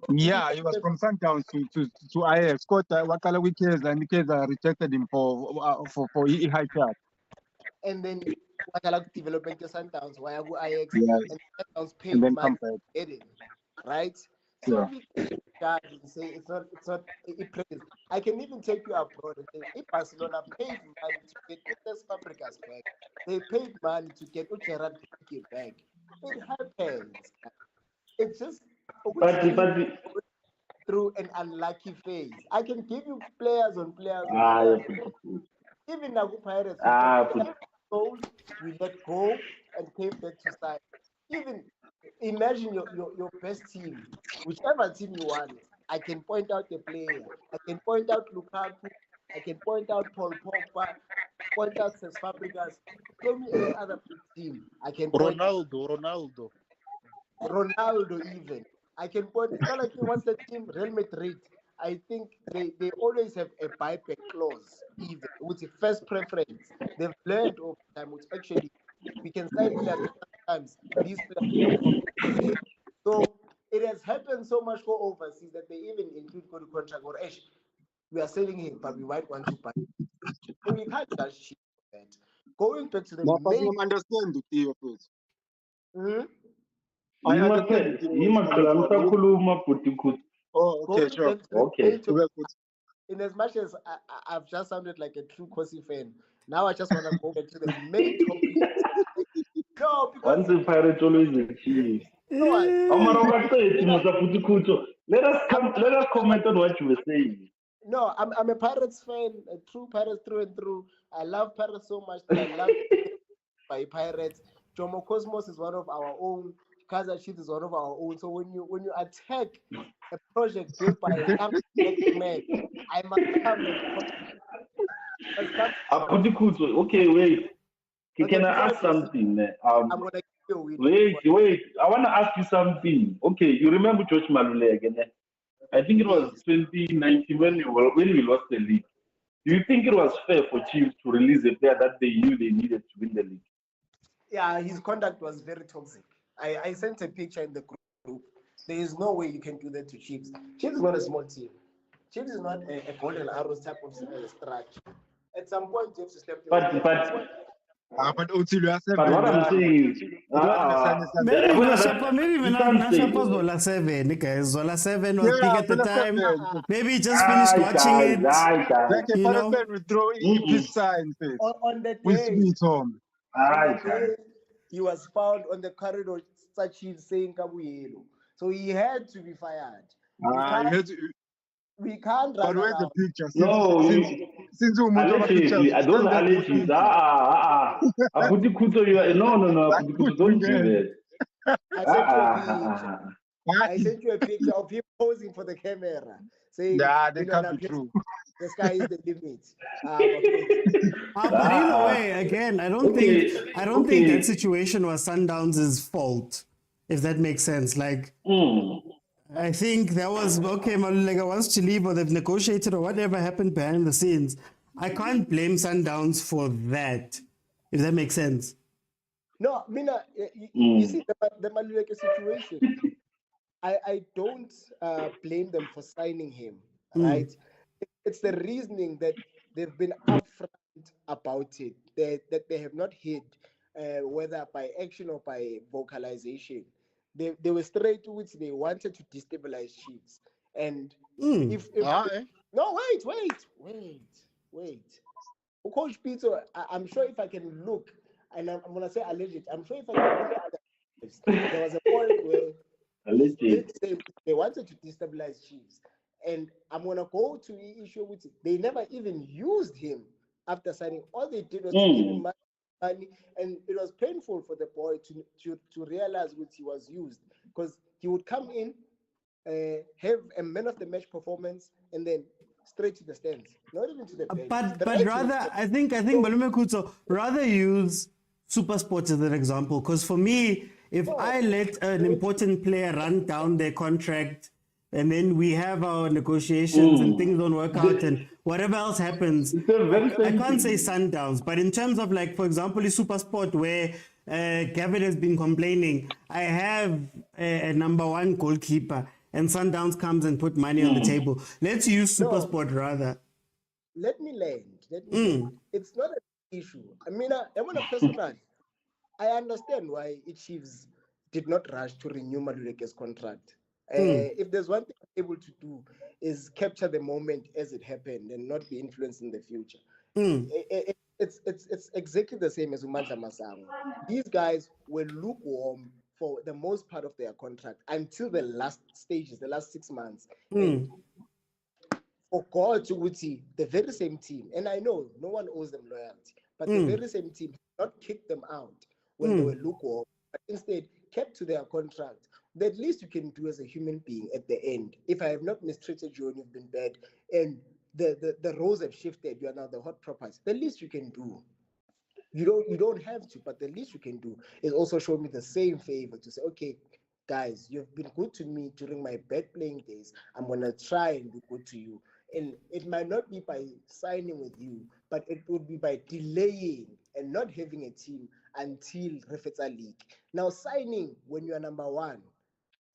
Yeah, he was from Sundowns to Ajax. Wakala with Kaiser, and Kaiser rejected him for high chart. And then Wakala development to Sundowns, why Ajax? Yeah. And Sundowns paid And then money come to get him, right? Yeah. So we can judge and say it's not it plays. I can even take you abroad and say if Barcelona paid money to get Utas Fabregas back, they paid money to get Gerard Piqué back. It happens. It's just But through an unlucky phase. I can give you players on players. Even Nagu Pirates, goals, we let go and came back to start. Even imagine your best team, whichever team you want. I can point out the player. I can point out Lukaku. I can point out Paul Pogba. Point out Cesc Fabregas. Show me any other team. I can point Ronaldo. Ronaldo even. I can point. It's not like he wants the team Real Madrid. I think they always have a buyback clause, even with the first preference. They've learned over time, which actually we can say that sometimes these players. So it has happened so much for overseas that they even include go to contract or we are selling him, but we might want to buy him. So we can't judge cheap for that. Going back to the main. Understand the Theo please. Oh, okay, sure. Okay. In as much as I've just sounded like a true Kosi fan, now I just want to go back to the main topic. No, because once the Pirates always achieve. Let us comment on what you were saying. No, I'm a Pirates fan, a true Pirates through and through. I love Pirates so much that I love by Pirates. Jomo Cosmos is one of our own. Kaizer Chiefs is one of our own. So when you attack a project built by a young man, I must come. Okay, wait. Can I ask something? I'm gonna give you wait. I want to ask you something. Okay, you remember George Malule again? I think it was 2019 when we lost the league. Do you think it was fair for Chiefs to release a player that they knew they needed to win the league? Yeah, his conduct was very toxic. I sent a picture in the group. There is no way you can do that to Chiefs. Chiefs is not a small team. Chiefs is not a golden arrows type of structure. At some point, you have to step. But what I'm saying is, maybe when Nashapa Zola 7, guys. Zola 7 was big at the time. Maybe he just finished watching it. You know, withdraw his sign on the day. he was found on the corridor saying Kabuyelo. So he had to be fired. We can't But run where's the around. picture? No, Since we moved over allegedly, I don't pictures, alleges. Abuti Kuto, you are no. Abuti Kuto, don't do that. I sent you a picture of him posing for the camera, saying, Yeah, they can't be true. The sky is the limit. But in a way, again, I don't think that situation was Sundowns' fault, if that makes sense. Like, I think that was okay. Maluleka wants to leave, or they've negotiated, or whatever happened behind the scenes. I can't blame Sundowns for that, if that makes sense. No, Mina, you see the Maluleka situation. I don't blame them for signing him, right? It's the reasoning that they've been upfront about it, that they have not hid, whether by action or by vocalization. They were straight to which they wanted to destabilize Chiefs. And no, wait. Coach Peter, I'm sure if I can look, and I'm going to say alleged, I'm sure if I can look at there was a point where they wanted to destabilize Chiefs. And I'm going to go to the issue with it. They never even used him after signing. All they did was to give him money. And it was painful for the boy to realize what he was used. Because he would come in, have a man of the match performance, and then straight to the stands. Not even to the bench. But rather, I think Malume Kuto, rather use SuperSport as an example. Because for me, if I let an important player run down their contract, and then we have our negotiations and things don't work out and whatever else happens, I can't say Sundowns, but in terms of, like, for example, the SuperSport where Gavin has been complaining, I have a number one goalkeeper and Sundowns comes and put money on the table. Let's use SuperSport rather. Let me land. It's not an issue. I mean, personally, I understand why Chiefs did not rush to renew Madureke's contract. If there's one thing I'm able to do is capture the moment as it happened and not be influenced in the future. It's exactly the same as Umandla Masango. These guys were lukewarm for the most part of their contract until the last stages, the last 6 months. For God to Wuti, the very same team, and I know no one owes them loyalty, but the very same team did not kick them out when they were lukewarm, but instead kept to their contract. The least you can do as a human being at the end, if I have not mistreated you and you've been bad, and the roles have shifted, you are now the hot property, the least you can do. You don't have to, but the least you can do is also show me the same favor to say, okay, guys, you've been good to me during my bad playing days. I'm gonna try and be good to you. And it might not be by signing with you, but it would be by delaying and not having a team until Refeta League. Now signing when you are number one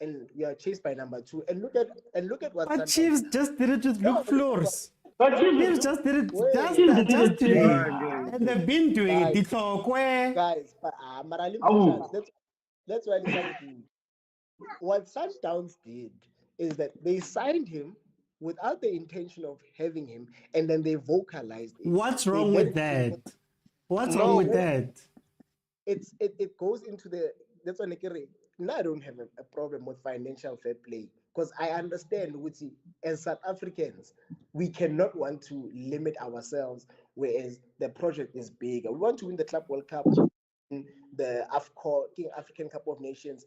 and you are chased by number two, and look at what. But Chiefs just did it with Luke Flores. But Chiefs just did it just today, and they've been doing it. Guys, that's why what Sundowns did is that they signed him without the intention of having him, and then they vocalized it. What's wrong with that? What's wrong with that? It goes into that's why now I don't have a problem with financial fair play, because I understand as South Africans, we cannot want to limit ourselves, whereas the project is bigger. We want to win the Club World Cup, the African Cup of Nations.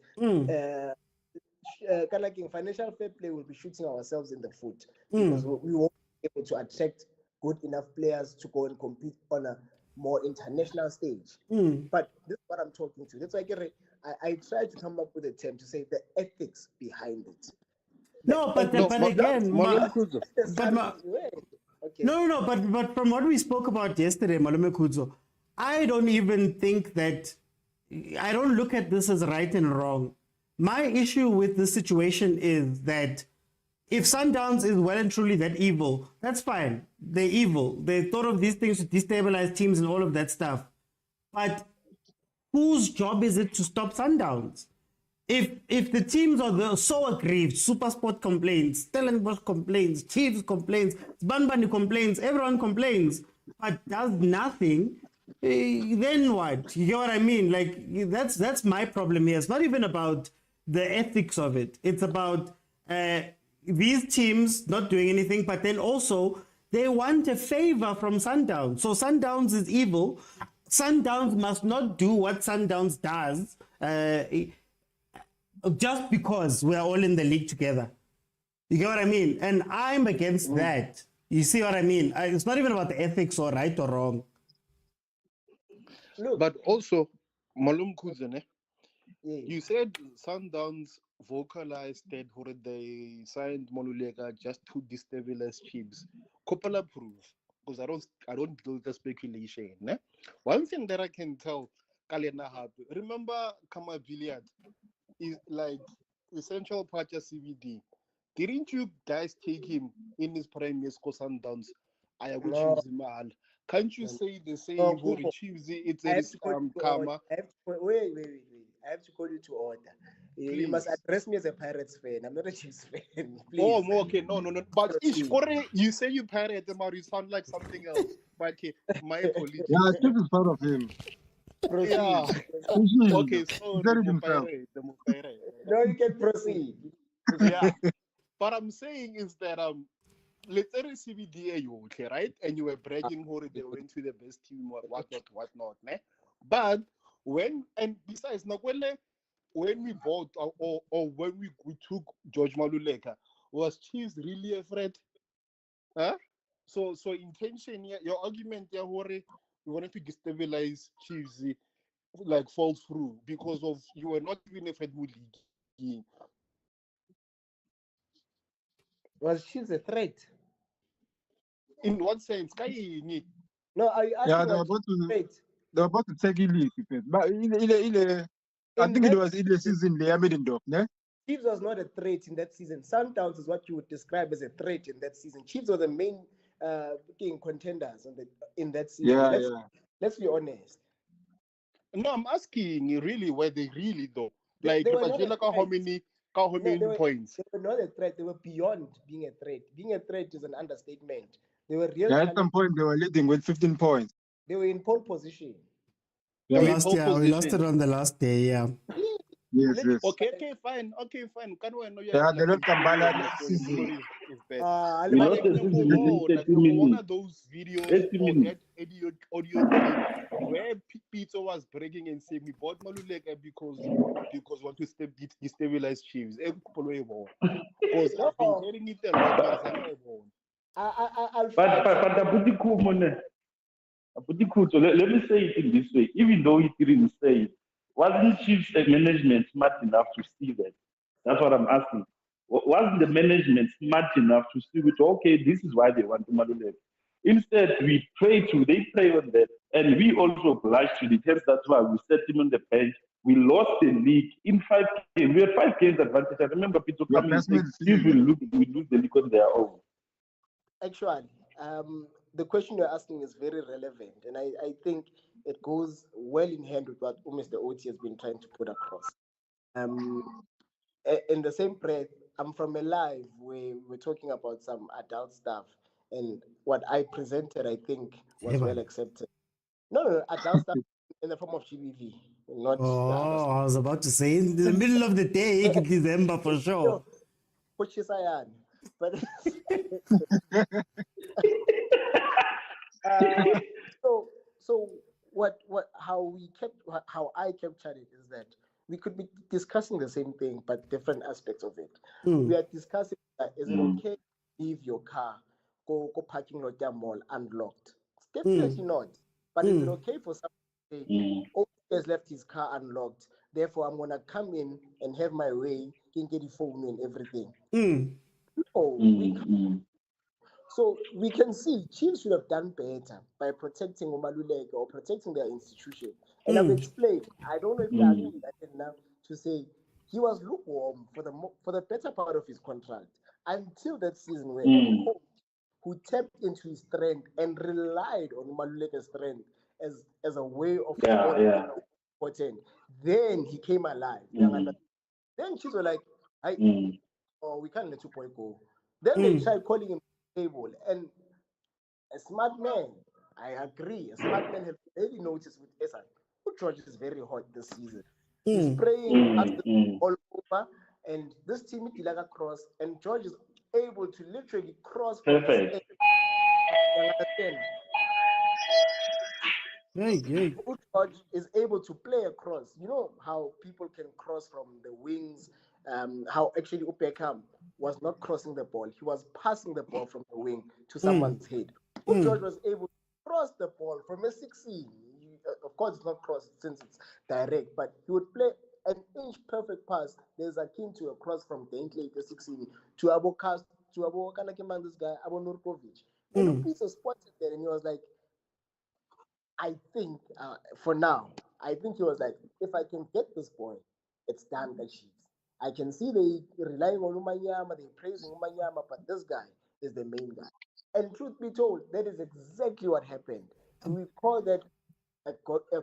Financial fair play will be shooting ourselves in the foot, because we won't be able to attract good enough players to go and compete on a more international stage. But this is what I'm talking to. That's why I try to come up with a term to say the ethics behind it. But from what we spoke about yesterday, Malume Kudzo, I don't even think that, I don't look at this as right and wrong. My issue with this situation is that if Sundowns is well and truly that evil, that's fine. They're evil. They thought of these things to destabilize teams and all of that stuff. But whose job is it to stop Sundowns? If the teams are so aggrieved, SuperSport complains, Stellenbosch complains, Chiefs complains, Banbani complains, everyone complains, but does nothing, then what? You get what I mean? Like that's my problem here. It's not even about the ethics of it. It's about these teams not doing anything, but then also they want a favor from Sundowns. So Sundowns is evil. Sundowns must not do what Sundowns does just because we're all in the league together. You get what I mean? And I'm against that. You see what I mean? It's not even about the ethics or right or wrong. Look, But also, Malum Kuzene, yeah. you said Sundowns vocalized that they signed Moluleka just to destabilize Chiefs. Couple of proof, because I don't build the speculation. Ne? One thing that I can tell Kalena Happy, remember Kama Villiard is like essential part of CVD. Didn't you guys take him in his prime years for Sundowns? I will No. choose Mal. Can't you say the same No, for Gufo. Chiefs? It's I a have to call you to order. karma. I have to wait. I have to call you to order. You must Please. address me as a Pirates fan. I'm not a Chiefs fan. Please. Oh, okay, no. But Proceed. each for you say you parrot them out, you sound like something else. But okay, my apologies. Yeah, Chief is part of him. Proceed. Yeah. He's Okay, so very the himself. pirate. No, you can proceed. Yeah. What I'm saying is that let's say CBDA you okay, right? And you were bragging how they went to the best team or whatnot, ne? But besides Nakwele, when we bought or when we took George Maluleka, was Chiefs really a threat? Huh? So intention here, your argument here, we wanted to destabilize Chiefs, like fall through because of you were not even a Fed league. Was Chiefs a threat? In what sense? Kai No, are you asking Yeah, they're about to take a lead. But I think it was in the season they made it up, ne? Chiefs was not a threat in that season. Sundowns is what you would describe as a threat in that season. Chiefs were the main contenders in that season. Yeah, Let's be honest. No, I'm asking you really were they really though? They Like were not a how threat. many No, points? They were not a threat. They were beyond being a threat. Being a threat is an understatement. They were real. yeah. At some point they were leading with 15 points. They were in pole position. They were in Last pole year, we lost position. it on the last day. Yeah. Yes. Okay, fine. Can we know Yeah, they lost Kambala this season. is bad. We But lost the like, season number within like 30 number one minutes. of those videos 30 or minutes. that audio clip where Peter was bragging and saying we bought Maluleka because we want to destabilize Chiefs. Because I've been hearing it a lot, but I'll But Abutikuto, let me say it in this way. Even though he didn't say it, wasn't Chiefs management smart enough to see that? That's what I'm asking. Wasn't the management smart enough to see it? Okay, this is why they want to Maluleka. Instead, they play on that, and we also obliged to the test. That's why we set him on the bench. We lost the league in 5 games. We had 5 games advantage. I remember Peter coming and saying, Chiefs will lose the league on their own. Actually, the question you're asking is very relevant, and I think it goes well in hand with what Mr. Oti has been trying to put across. In the same breath, I'm from a live where we're talking about some adult stuff, and what I presented, I think, was well accepted. No, adult stuff in the form of GBV, not. I was about to say in the middle of the day, in December for sure. But how I captured it is that we could be discussing the same thing but different aspects of it. We are discussing that is it okay to leave your car, go parking lot mall unlocked? It's definitely not. But is it okay for someone to say, oh, he has left his car unlocked, therefore I'm gonna come in and have my way, can get the phone and everything? No, so we can see Chiefs should have done better by protecting Umaluleka or protecting their institution. And I've explained, I don't know if you agree with that now, to say he was lukewarm for the better part of his contract until that season where a coach who tapped into his strength and relied on Umaluleka's strength as a way of important. Then he came alive. Then Chiefs were like, we can't let 2 point go. Then they tried calling him table, and a smart man I agree. A smart man has already noticed with Esa. George is very hot this season. He's spraying us all over, and this team is like a cross, and George is able to literally cross from the Perfect. stage. You understand? George is able to play across. You know how people can cross from the wings. How actually Beckham was not crossing the ball; he was passing the ball from the wing to someone's head. George was able to cross the ball from a 16. Of course, it's not cross since it's direct, but he would play an inch perfect pass. There's akin to a cross from Denkley the 16 to Abo Kanakiman, this guy Abo Nurkovic. And Peter spotted that, and he was like, I think for now, I think he was like, if I can get this boy, it's done. That shit. I can see they relying on Umanyama, they praising Umanyama, but this guy is the main guy. And truth be told, that is exactly what happened. We call that a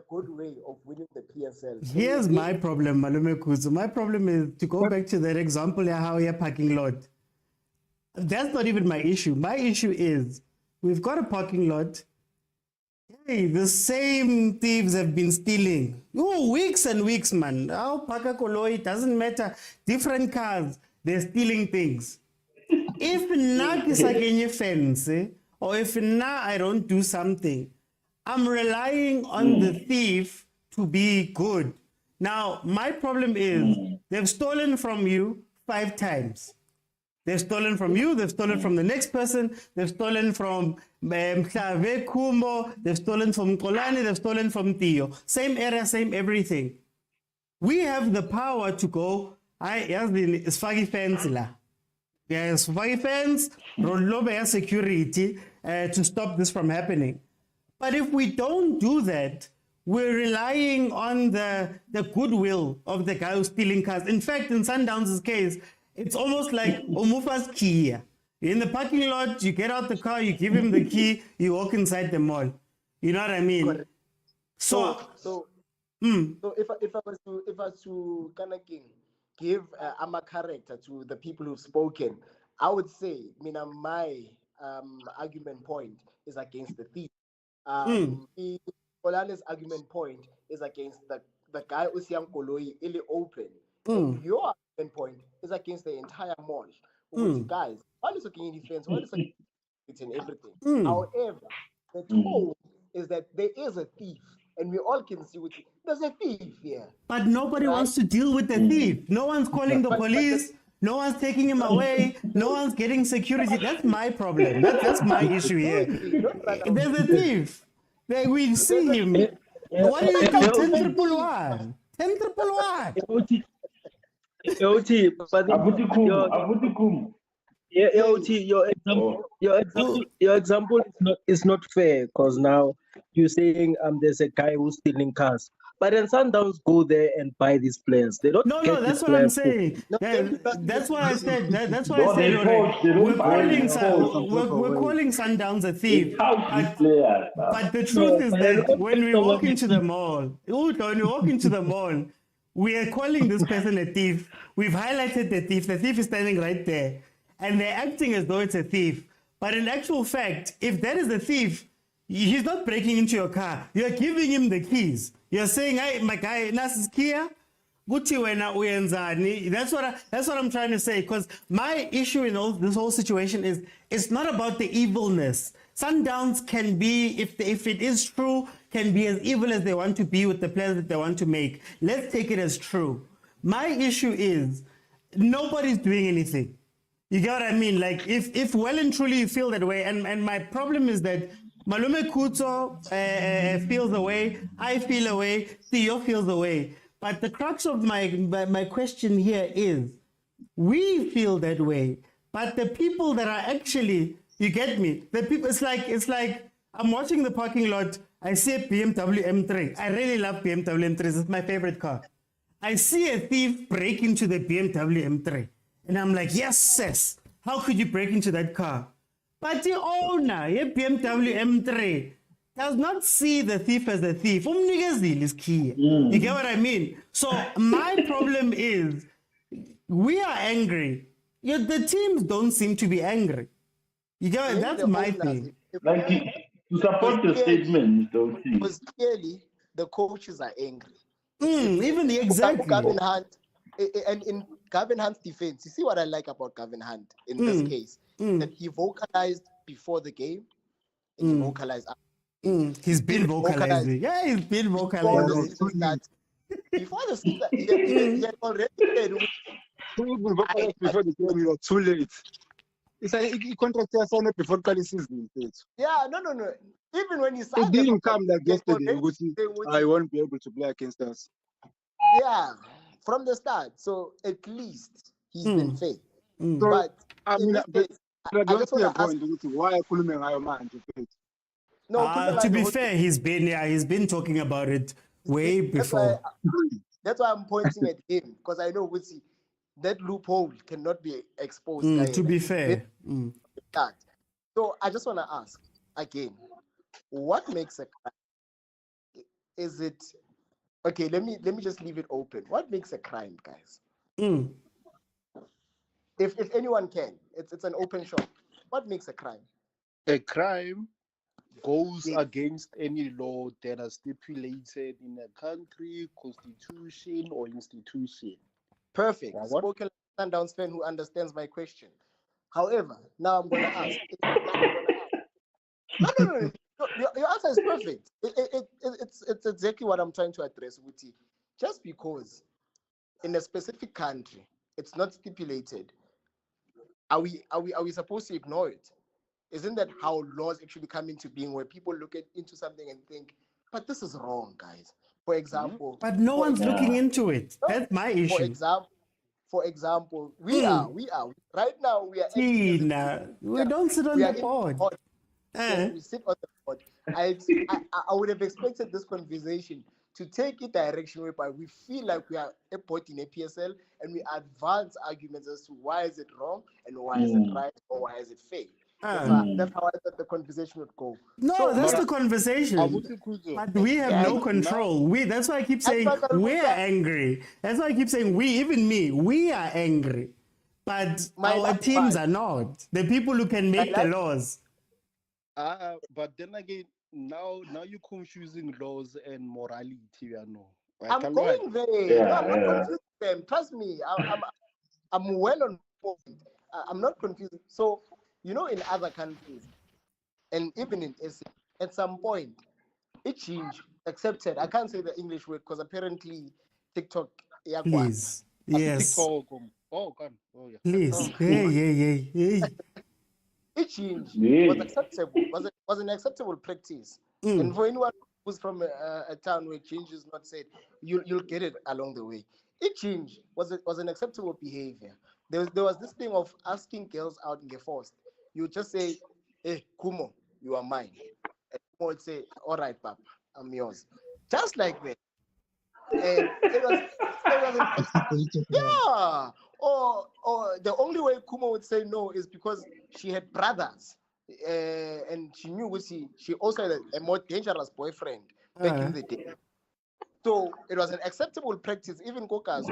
good way of winning the PSL. Here's my problem, Malume Kuzu. My problem is to go back to that example of how you're parking lot. That's not even my issue. My issue is we've got a parking lot. Hey, the same thieves have been stealing. Oh, weeks and weeks, man. Oh, Paka Koloi, doesn't matter. Different cars, they're stealing things. If not is against fence, or if now I don't do something, I'm relying on the thief to be good. Now, my problem is they've stolen from you 5 times. They've stolen from you, they've stolen from the next person, they've stolen from Mhlave Kumbo, they've stolen from Kolani, they've stolen from Theo. Same area, same everything. We have the power to go, it's Fagi fence la. Yes, Fagi fence, Rolobe security to stop this from happening. But if we don't do that, we're relying on the goodwill of the guy who's stealing cars. In fact, in Sundowns' case, it's almost like Omufa's key. In the parking lot, you get out the car, you give him the key, you walk inside the mall. You know what I mean? Correct. So if I was to kind of give a character to the people who've spoken, I would say, my argument point is against the thief. Olale's argument point is against the guy Usiam Koloi ili open. Your argument point is against the entire mall. Which guys, all is okay in defense, all is okay in everything. However, the truth is that there is a thief, and we all can see there's a thief here. But nobody wants to deal with the thief. No one's calling the police. No one's taking him away. No one's getting security. That's my problem. That's my issue here. There's a thief. We see him. What do you do? 10,111. 10,111. OT, but your example is not fair, because now you're saying there's a guy who's stealing cars. But then Sundowns go there and buy these players. They don't. No, that's what I'm saying. That's what I said. That's what I said. We're calling Sundowns a thief. But the truth is that when we walk into the mall, we are calling this person a thief. We've highlighted the thief. The thief is standing right there. And they're acting as though it's a thief. But in actual fact, if that is a thief, he's not breaking into your car. You're giving him the keys. You're saying, hey, my guy, Nas Kia, that's what I'm trying to say. Because my issue in this whole situation is it's not about the evilness. Sundowns can be, if it is true, can be as evil as they want to be with the players that they want to make. Let's take it as true. My issue is nobody's doing anything. You get what I mean? Like if well and truly you feel that way, and my problem is that Malume Kuto feels away, I feel away, Theo feels away. But the crux of my question here is, we feel that way, but the people that are actually, you get me? The people, it's like I'm watching the parking lot. I see a BMW M3. I really love BMW M3s. It's my favorite car. I see a thief break into the BMW M3. And I'm like, yes, sis. How could you break into that car? But the owner, a BMW M3, does not see the thief as a thief. Is key. You get what I mean? So my problem is, we are angry. Yet the teams don't seem to be angry. You get what? That's my thing. To support the statement, don't you? Because clearly the coaches are angry. Even exactly. Gavin Hunt, and in Gavin Hunt's defense, you see what I like about Gavin Hunt in this case, that he vocalized before the game and he vocalized after. He's been vocalizing. Yeah, he's been vocalizing. Before the season, he had already said, before the game, you were too late. It's like he contracted us before the season. yeah, no. Even when he It signed, didn't come like yesterday. already- I won't be able to play against us. yeah, from the start. So at least he's been fair. So, But I mean, in this case, I don't just see a wanna ask- point. Why Khulume ngayo manje? no, To be fair, he's been talking about it way before. That's why I'm pointing at him, because I know that loophole cannot be exposed. To be fair. That. So I just want to ask again, what makes a crime? Is it okay? Let me just leave it open. What makes a crime, guys? If anyone can, it's an open shop. What makes a crime? A crime goes against any law that are stipulated in a country, constitution, or institution. Perfect. What? Spoken like a Sundowns fan who understands my question. However, now I'm going to ask. No. Your answer is perfect. It's exactly what I'm trying to address, Wuti. Just because in a specific country it's not stipulated, are we supposed to ignore it? Isn't that how laws actually come into being, where people look into something and think, but this is wrong, guys? For example, But no one's looking into it. That's my issue. For example, we are right now. We are. We don't sit on the board. Yes, we sit on the board. I would have expected this conversation to take a direction whereby we feel like we are a point in a PSL and we advance arguments as to why is it wrong and why is it right or why is it fair. That's how I thought the conversation would go. No, that's the conversation. But we have no control. That's why I keep saying we are angry. That's why I keep saying even me, we are angry. But our teams are not. The people who can make the laws. But then again, now you're confusing laws and morality, you know. I'm going there. I'm not confusing them. Trust me, I'm well on point. I'm not confused. So, in other countries, and even in SA, at some point, it changed, accepted. I can't say the English word because apparently TikTok. Please. Yes. TikTok. Oh, God. Oh, yeah. Please. Hey. It changed. Was acceptable. Was an acceptable practice. And for anyone who's from a town where change is not said, you'll get it along the way. It changed. Was an acceptable behavior. There was this thing of asking girls out in the forest. You just say, "Hey, Kumo, you are mine." And Kumo would say, "All right, Papa, I'm yours." Just like that. And it was yeah. Or the only way Kumo would say no is because she had brothers, and she knew she also had a more dangerous boyfriend back in the day. So it was an acceptable practice. Even Kokas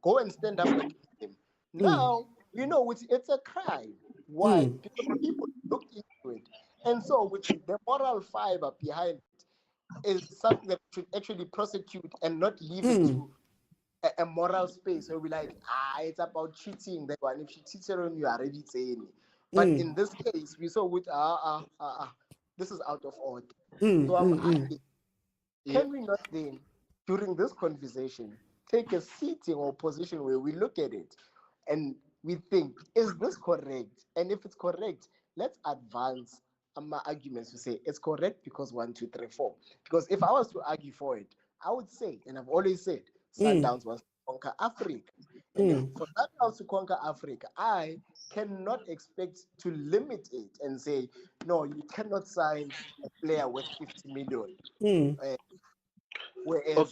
go and stand up against him. Now it's a crime. Why? Because people looked into it, and so the moral fiber behind it is something that should actually prosecute and not leave it to a moral space where we're like, it's about cheating. That one, if she cheated on you, already saying it. But in this case, we saw with this is out of order. So I'm asking, can we not then, during this conversation, take a seating or position where we look at it and we think, is this correct? And if it's correct, let's advance my arguments to say it's correct because 1, 2, 3, 4. Because if I was to argue for it, I would say, and I've always said, Sundowns was to conquer Africa. And for Sundowns to conquer Africa, I cannot expect to limit it and say, no, you cannot sign a player worth 50 million. Whereas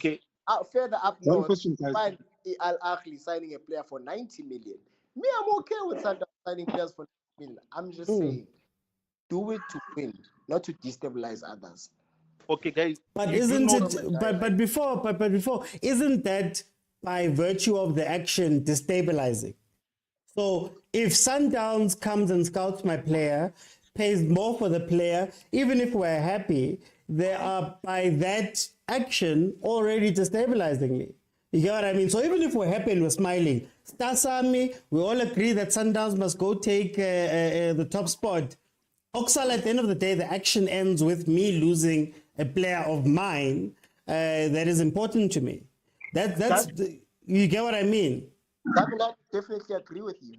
further up north, find Al Ahly signing a player for 90 million. Me, I'm okay with Sundowns signing players for 90 million. I'm just saying, do it to win, not to destabilize others. Okay, guys. But isn't it? But before, isn't that by virtue of the action destabilizing? So if Sundowns comes and scouts my player, pays more for the player, even if we're happy, they are by that action already destabilizing me. You get what I mean? So even if we're happy and we're smiling, Stasami, we all agree that Sundowns must go take the top spot. Oksal, at the end of the day, the action ends with me losing a player of mine that is important to me. You get what I mean? I definitely agree with you.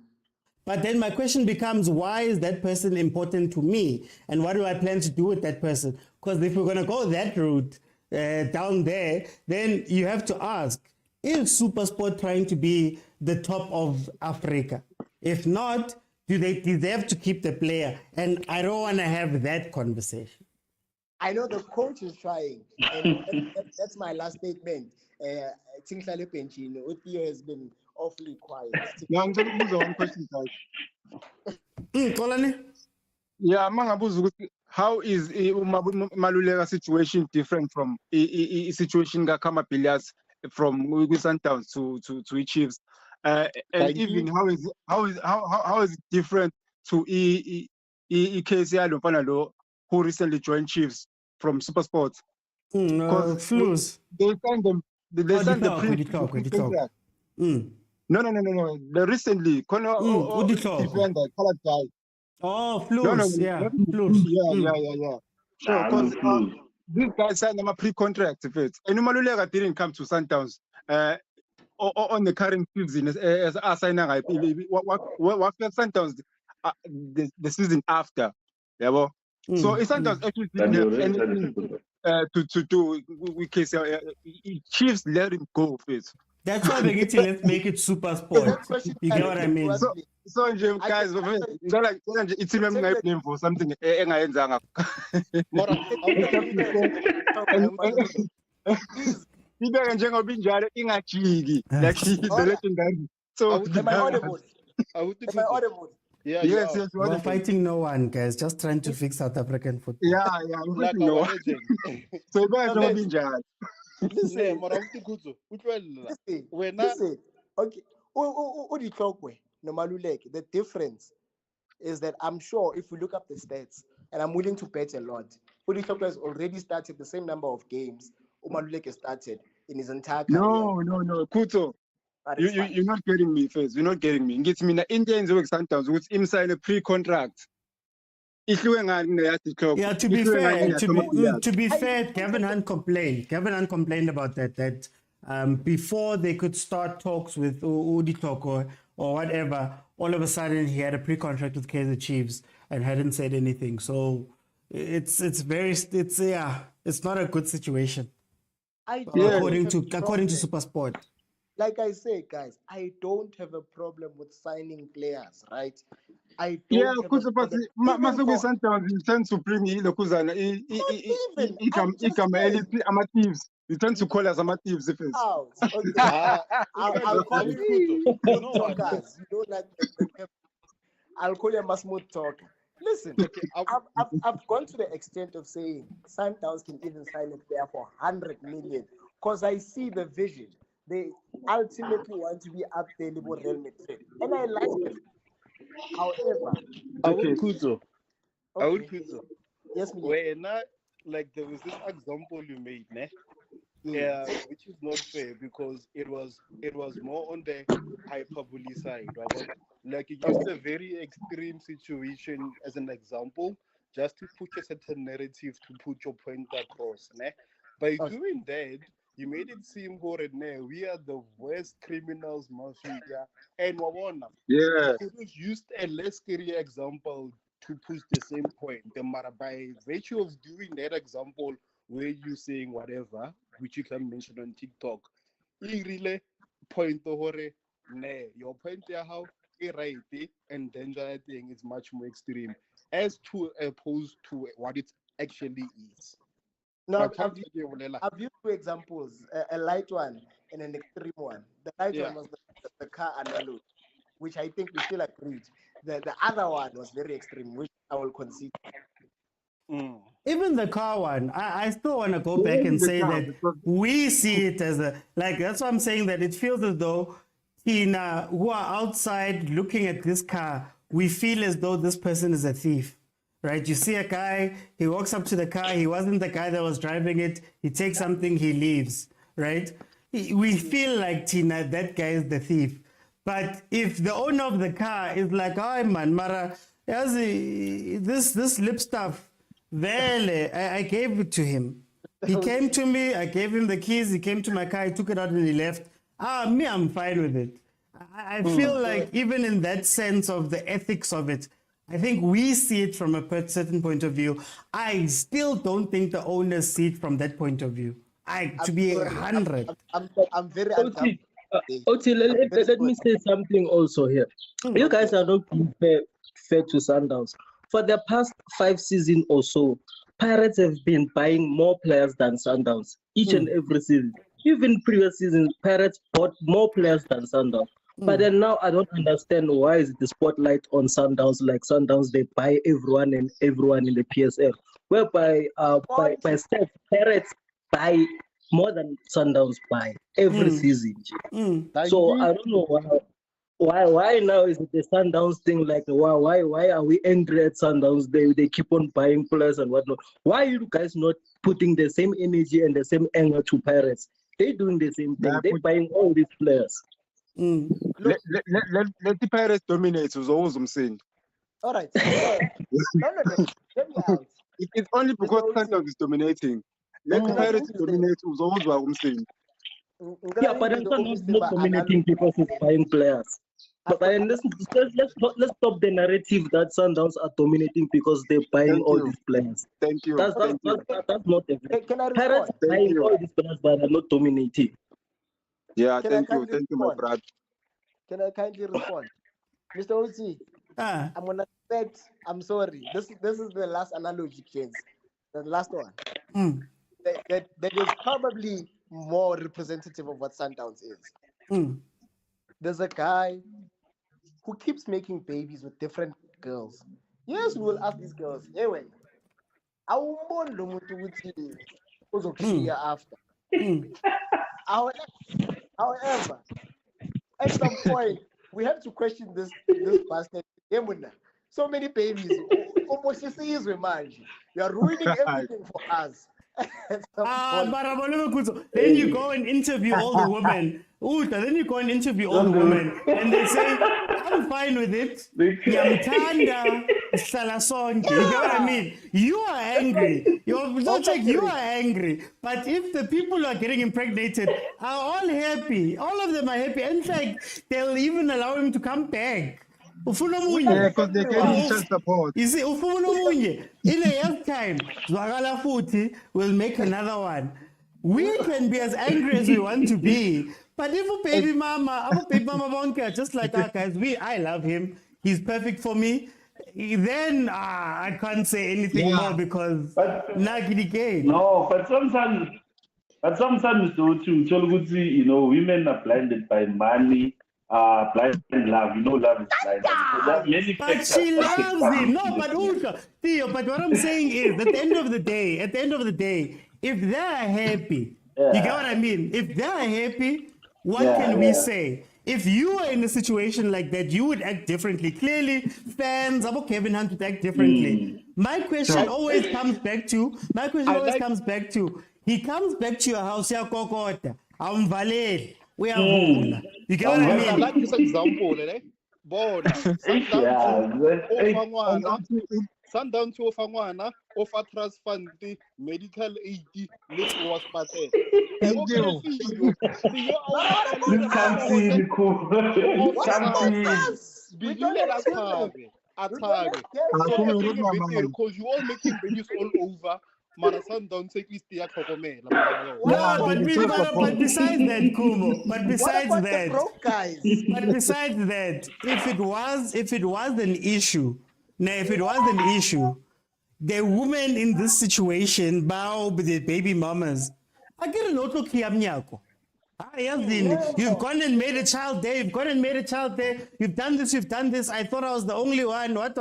But then my question becomes, why is that person important to me? And what do I plan to do with that person? Because if we're going to go that route down there, then you have to ask, is SuperSport trying to be the top of Africa? If not, do they deserve to keep the player? And I don't want to have that conversation. I know the coach is trying, and that's my last statement. Tinklale Penchino, Theo has been awfully quiet. Yeah, I'm just going one question, guys. Kolani? Yeah, mangabuza ukuthi how is Maluleka situation different from situation Gakama Pilias from Sundowns to Chiefs, and even how is it different to KCI Lopana who recently joined Chiefs from SuperSport? Flus. They signed them. They signed the pre-contract. No. They recently, defender, colored guy. Oh, Flus. Yeah, Flus. Yeah. Sure, because this guy signed them a pre-contract. And Maluleka didn't come to Sundowns on the current season as signing. What Sundowns the season after? Yeah, so Sundowns actually didn't have anything to do with KCL. Chiefs let him go first. That's why they get to let's make it SuperSport. You get what I mean? So guys, it's a name for something. So am I audible? Am I audible? Yeah, yes, we're fighting no one, guys. Just trying to fix South African football. Yeah, I'm fighting no one. So you guys don't be judged. Listen, okay. The difference is that I'm sure if we look up the stats, and I'm willing to bet a lot, Uditlokwe has already started the same number of games Umaluleke started in his entire career. No, Kuto. You're not getting me first. You're not getting me. Gets me the Indians work sometimes with him sign a pre-contract. Yeah, to be fair, Kevin Hunt complained. Kevin Hunt complained about that before they could start talks with Uditlokwe or whatever, all of a sudden he had a pre-contract with Kaizer Chiefs and hadn't said anything. So it's not a good situation. According to SuperSport. Like I say, guys, I don't have a problem with signing players, right? I don't. Yeah, because Masogi Sundowns intend to bring in the Kuzana. Amatives. You tend to call us Amatives if it's. Oh, okay. I'll call you talkers. You don't like the I'll call you a smooth talker. Listen, I've gone to the extent of saying Sundowns can even sign a player for 100 million because I see the vision. They ultimately want to be up there with Real Madrid, and I like it. However, I would Kuzo. Yes, when like there was this example you made, ne? Yeah, which is not fair because it was more on the hyperbole side, right? Like you used a very extreme situation as an example, just to put a certain narrative to put your point across, ne? By doing that, you made it seem horrid. We are the worst criminals, mafia, and Wawona. Yeah. You could have used a less scary example to push the same point. By virtue of doing that example, where you saying whatever, which you can mention on TikTok, you really point the horror. Your point there how right and danger thing is much more extreme, as to opposed to what it actually is. Now, I've used two examples, a light one and an extreme one. The light one was the car analogy, which I think we still agreed. The other one was very extreme, which I will concede. Even the car one, I still want to go back and say that we see it as that's what I'm saying, that it feels as though Tina, who are outside looking at this car, we feel as though this person is a thief, right? You see a guy, he walks up to the car, he wasn't the guy that was driving it, he takes something, he leaves, right? We feel like, Tina, that guy is the thief. But if the owner of the car is like, oh man, Mara, this lip stuff, vele, I gave it to him. He came to me, I gave him the keys, he came to my car, he took it out and he left. Me, I'm fine with it. I feel like even in that sense of the ethics of it, I think we see it from a certain point of view. I still don't think the owners see it from that point of view. To be 100. I'm very Oti, let me say something also here. You guys are not being fair to Sundowns. For the past 5 seasons or so, Pirates have been buying more players than Sundowns each and every season. Even previous seasons, Pirates bought more players than Sundowns. But then now I don't understand why is the spotlight on Sundowns. Like Sundowns, they buy everyone in the PSL. Whereby by stats, Pirates buy more than Sundowns buy every season. So I don't know why now is it the Sundowns thing? Like why are we angry at Sundowns? They keep on buying players and whatnot. Why are you guys not putting the same energy and the same anger to Pirates? They're doing the same thing. They're buying all these players. Let the Pirates dominate. Was always saying. All right. No. Let me out. It's only because Sundowns is dominating. Let the Pirates dominate. Was always what I'm saying. Yeah, but Sundowns is not dominating because he's buying players. But let's stop the narrative that Sundowns are dominating because they're buying all these players. Thank you. That's not the Can I Pirates respond? buying all these players, but they're not dominating. Yeah, Can I thank you. kindly Thank you, my respond? brother. Can I kindly respond? Mr. Oti, I'm gonna bet, I'm sorry. This is the last analogy, kids. The last one. That is probably more representative of what Sundowns is. There's a guy who keeps making babies with different girls. Yes, we will ask these girls, anyway, awumboni lo muntu ukuthi uzokushiya after. However, at some point, we have to question this bastard. So many babies. You are ruining everything for us. Then you go and interview all the women. Then you go and interview all the women, and they say, I'm fine with it. Ngiyamthanda, sihlala sonke. You get what I mean? You are angry. You are angry. But if the people who are getting impregnated are all happy, all of them are happy, in fact, they'll even allow him to come back. Yeah, because they're getting child support. You see, in a year's time, Zwagala Futi will make another one. We can be as angry as we want to be, but if a baby mama won't care, just like our guys, I love him. He's perfect for me. Then I can't say anything more because Nagini game. No, but sometimes though too, you know, women are blinded by money. Blind love, you know, love is blind. So there are many but she loves him. No, but Ulka, Theo, but what I'm saying is, at the end of the day, if they're happy, you get what I mean? If they're happy, what can we say? If you were in a situation like that, you would act differently. Clearly, fans of Kevin Hunt would act differently. My question always comes back to, he comes back to your house, I'm Valer. We are home. You get what I mean? I like this example, eh? Board. Sundown to Fangwana, offer trust fund, medical aid, let's was pathetic. Thank you. Because you all making babies all over. Marathon don't take this tea for me. But besides that, Kumo, but besides that, if it was an issue, the women in this situation bow with the baby mamas. I get an auto kiamnyako. You've gone and made a child there. You've done this. I thought I was the only one. What.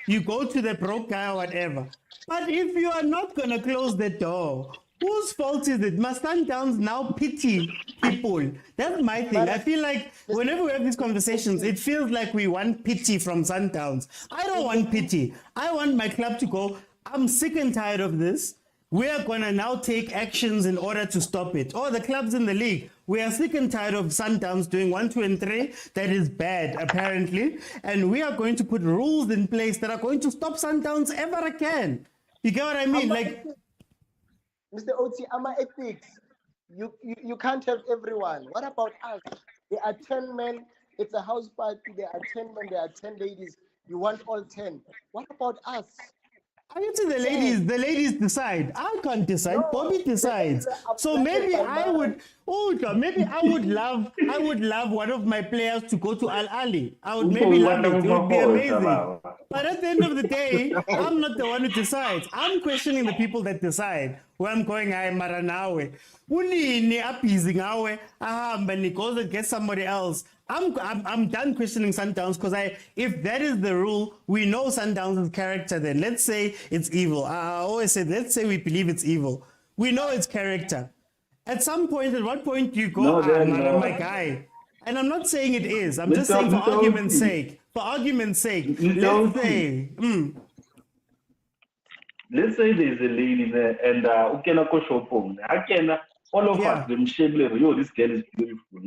You go to the broke guy or whatever. But if you are not going to close the door, Whose fault is it? Must Sundowns now pity people? That's my thing. I feel like whenever we have these conversations, it feels like we want pity from Sundowns. I don't want pity. I want my club to go, I'm sick and tired of this. We are going to now take actions in order to stop it. Or the clubs in the league, we are sick and tired of Sundowns doing 1, 2, and 3. That is bad, apparently. And we are going to put rules in place that are going to stop Sundowns ever again. You get what I mean? Like, Mr. Oti, Ama ethics. You can't have everyone. What about us? There are 10 men. It's a house party. There are 10 men. There are 10 ladies. You want all 10. What about us? I get to the ladies. The ladies decide. I can't decide. No, Bobby decides. So maybe I would. Oh, maybe I would love. I would love one of my players to go to Al Ali. I would maybe love it. It would be amazing. But at the end of the day, I'm not the one who decides. I'm questioning the people that decide where I'm going. I'm Maranawe. Unini appeasing awe. But he goes and get somebody else. I'm done questioning Sundowns because if that is the rule, we know Sundowns' character then. Let's say it's evil. I always say, let's say we believe it's evil. We know its character. At some point, at what point do you go, my guy? And I'm not saying it is. I'm just saying for argument's sake. For argument's sake, let's say. Let's say there's a lady there and ukena ko shopong. All of us, them shable, yo, this girl is beautiful.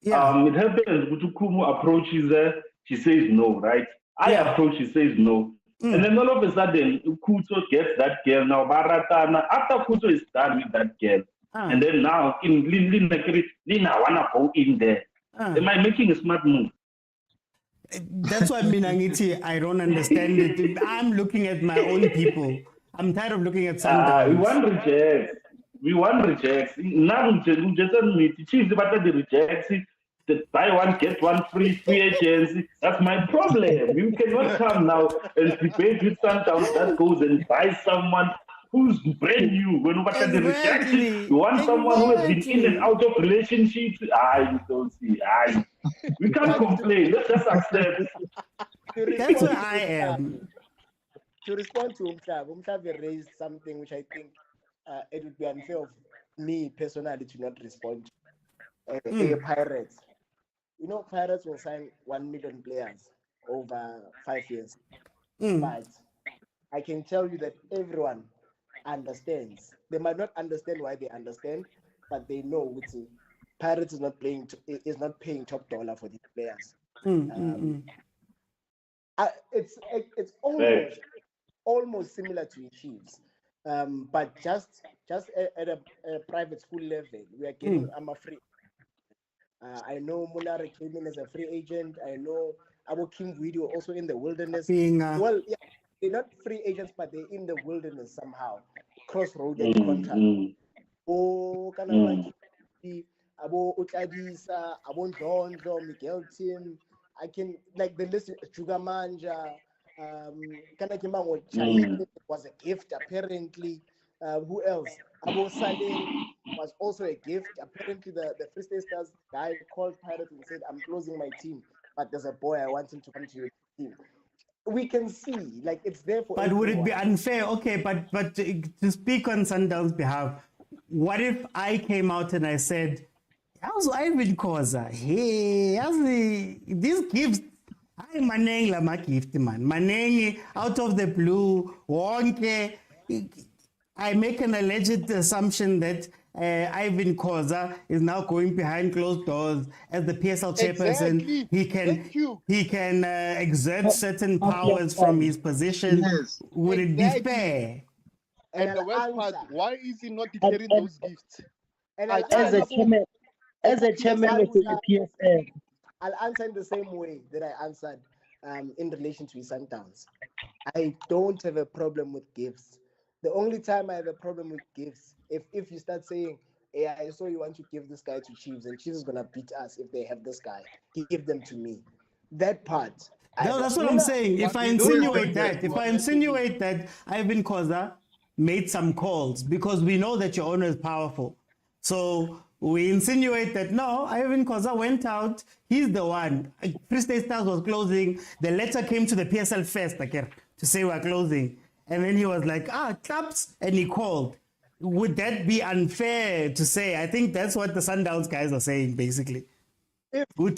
Yeah. It happens, Kutukumu approaches her, she says no, right? I approach, she says no. And then all of a sudden, Kuto gets that girl. Now, Baratana, after Kuto is done with that girl, and then now, Lina wanna go in there. Am I making a smart move? That's why Minangiti, I don't understand it. I'm looking at my own people. I'm tired of looking at Sundowns. We want rejects. Now, we just admit, Chiefs, but the rejects. The buy one, get one free agency. That's my problem. You cannot come now and debate with Sundowns that goes and buy someone who's brand new. When you the rejection, you want someone who has been in and out of relationships. I don't see. We can't complain. Let's just accept. That's where I am. To respond to Umhlav raised something which I think it would be unfair of me personally to not respond to. Pirates. You know, Pirates will sign 1 million players over 5 years. But I can tell you that everyone understands. They might not understand why they understand, but they know which Pirates is not paying top dollar for these players. It's almost similar to Chiefs. But just at a private school level, we are getting free. I know Munare came in as a free agent. I know Abu King Video also in the wilderness. Well, yeah, they're not free agents, but they're in the wilderness somehow. Crossroad contract. Oh, Abu Utladisa, Abu Dondo, Miguel Tim. I can like the list. Chugamanja. Was a gift apparently. Who else? Abu Saleh was also a gift. Apparently, the Free State Stars guy called Pirates and said, "I'm closing my team, but there's a boy I want him to come to your team." We can see, like it's there for. But would it be unfair? Okay, but to speak on Sundowns' behalf, what if I came out and I said, "How's Ivan Koza? Hey, these gifts." I maneng la ma gift man. Maneng out of the blue. Wonke. I make an alleged assumption that Ivan Koza is now going behind closed doors as the PSL chairperson. Exactly. He can exert certain powers from his position. Yes. Would it be fair? And the worst part, why is he not declaring those gifts? And as a chairman of the PSL. I'll answer in the same way that I answered in relation to Sundowns. I don't have a problem with gifts. The only time I have a problem with gifts, if you start saying, "Hey, I saw you want to give this guy to Chiefs, and Chiefs is gonna beat us if they have this guy. Give them to me." That part. No, that's what I'm saying. If I insinuate that Ivan Koza made some calls because we know that your owner is powerful, so we insinuate that no, Ivan Koza went out. He's the one. Free State Stars was closing. The letter came to the PSL first, to say we're closing. And then he was like, clubs, and he called. would that be unfair to say? I think that's what the Sundowns guys are saying, basically. If we're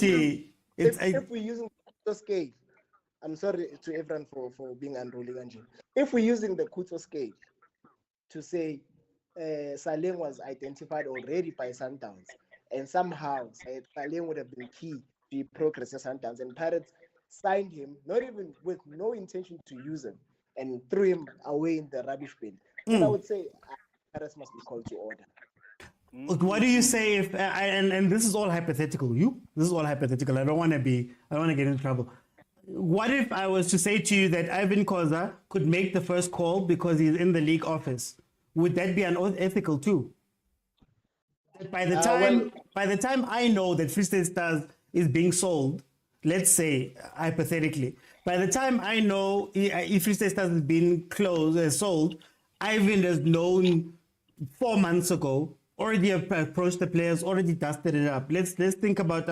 using the scale, I'm sorry to everyone for being unruly, Angie. If we're using the Kuto scale to say Saleng was identified already by Sundowns, and somehow Saleng would have been key to progress at Sundowns, and Pirates signed him, not even with no intention to use him, and threw him away in the rubbish bin, then I would say Pirates must be called to order. What do you say if and this is all hypothetical? This is all hypothetical. I don't want to get in trouble. What if I was to say to you that Ivan Khoza could make the first call because he's in the league office? Would that be unethical too? By the time I know that Free State Stars is being sold, let's say hypothetically, by the time I know if Free State Stars is being sold, Ivan has known 4 months ago, already approached the players, already dusted it up. Let's think about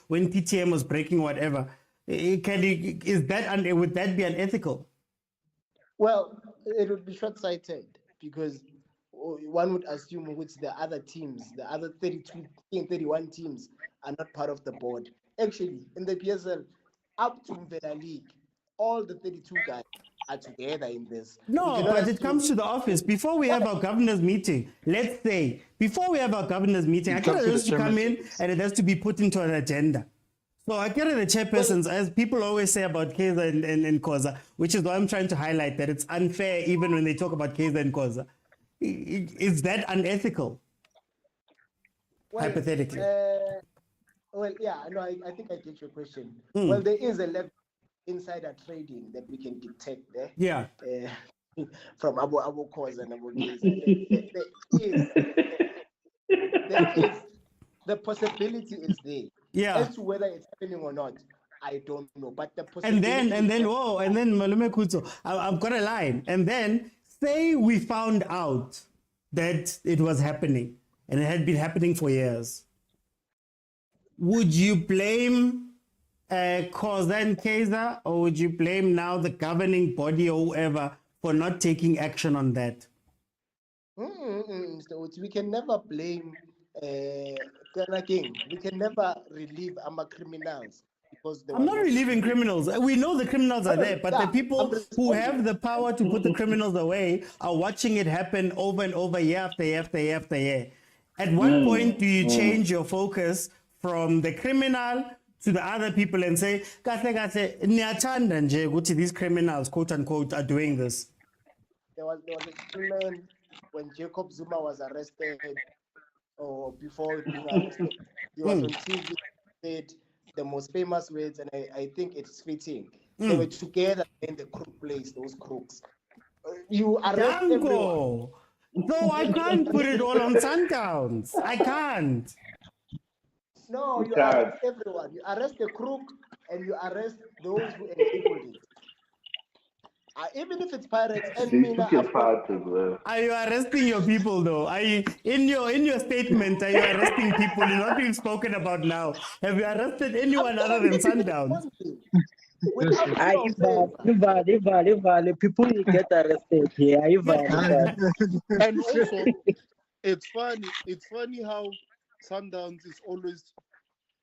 when TTM was breaking whatever. Would that be unethical? Well, it would be short-sighted because one would assume which the other teams, the other 32 and 31 teams are not part of the board. Actually, in the PSL, up to Mvela League, all the 32 guys are together in this. No, but it comes to the office. Before we have our governor's meeting, let's say, before we have our governor's meeting, I it has to come in and it has to be put into an agenda. So I get the chairpersons, as people always say about Kaizer and Khoza, which is why I'm trying to highlight that it's unfair even when they talk about Kaizer and Khoza. Is that unethical? Well, hypothetically. I think I get your question. Well, there is a level insider trading that we can detect there. Yeah. From Abu Khoza and Abu Kaizer. There is the possibility is there. Yeah. As to whether it's happening or not, I don't know. But the possibility. And then Malume Kuto, I've got a line. And then say we found out that it was happening and it had been happening for years. Would you blame Khoza and Kaizer, or would you blame now the governing body or whoever for not taking action on that? Mr. Oates, we can never blame King. We can never relieve our criminals. Because I'm not relieving criminals. We know the criminals are there, but the people who have the power to put the criminals away are watching it happen over and over, year after year after year after year. At what point do you change your focus from the criminal to the other people and say, these criminals, quote unquote, are doing this? There was a man when Jacob Zuma was arrested, or before being arrested, he was on TV, said the most famous words, and I think it's fitting. They were together in the crook place, those crooks. You arrest everyone. No, I can't put it all on Sundowns. I can't. No, you arrest everyone. You arrest the crook and you arrest those who enabled it. Even if it's Pirates and Mina. Are you arresting your people though? Are you in your statement? Are you arresting people? It's not being spoken about now. Have you arrested anyone other than Sundowns? People get arrested here. And also, it's funny how Sundowns is always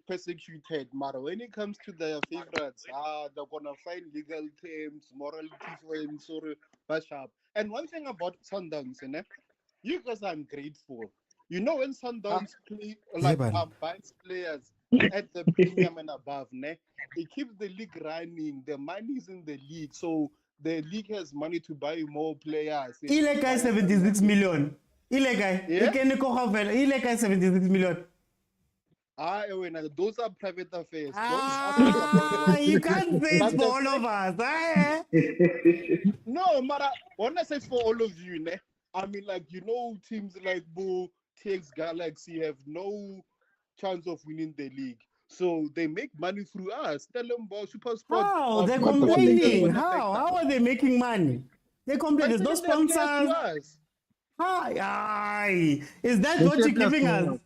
persecuted, but when it comes to their favorites, they're gonna find legal terms, morality frames, or bashab. And one thing about Sundowns, you guys are ungrateful. You know, when Sundowns play buys players at the premium and above, it keeps the league running. The money is in the league, so the league has money to buy more players. Ilekai 76 million. Ilekai. Ilekai 76 million. Those are private affairs. You can't say it's for all of us. No, Mara, when I say for all of you, I mean, teams like Boo, TX Galaxy have no chance of winning the league. So they make money through us. Tell them about Super Sport. How? They're complaining. How are they making money? They complain. There's no sponsors. Hi. Is that what you're giving us?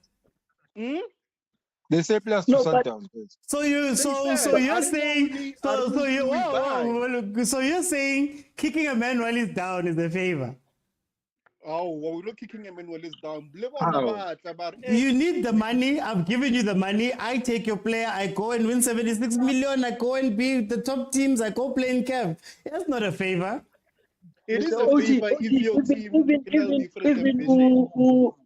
They say plus to Sundowns. So you're saying kicking a man while he's down is a favor? Oh, well, we're not kicking Emmanuel down. How? You need the money. I've given you the money. I take your player. I go and win 76 million. I go and be the top teams. I go play in camp. That's not a favor. It is Mr. a OG, favor if your team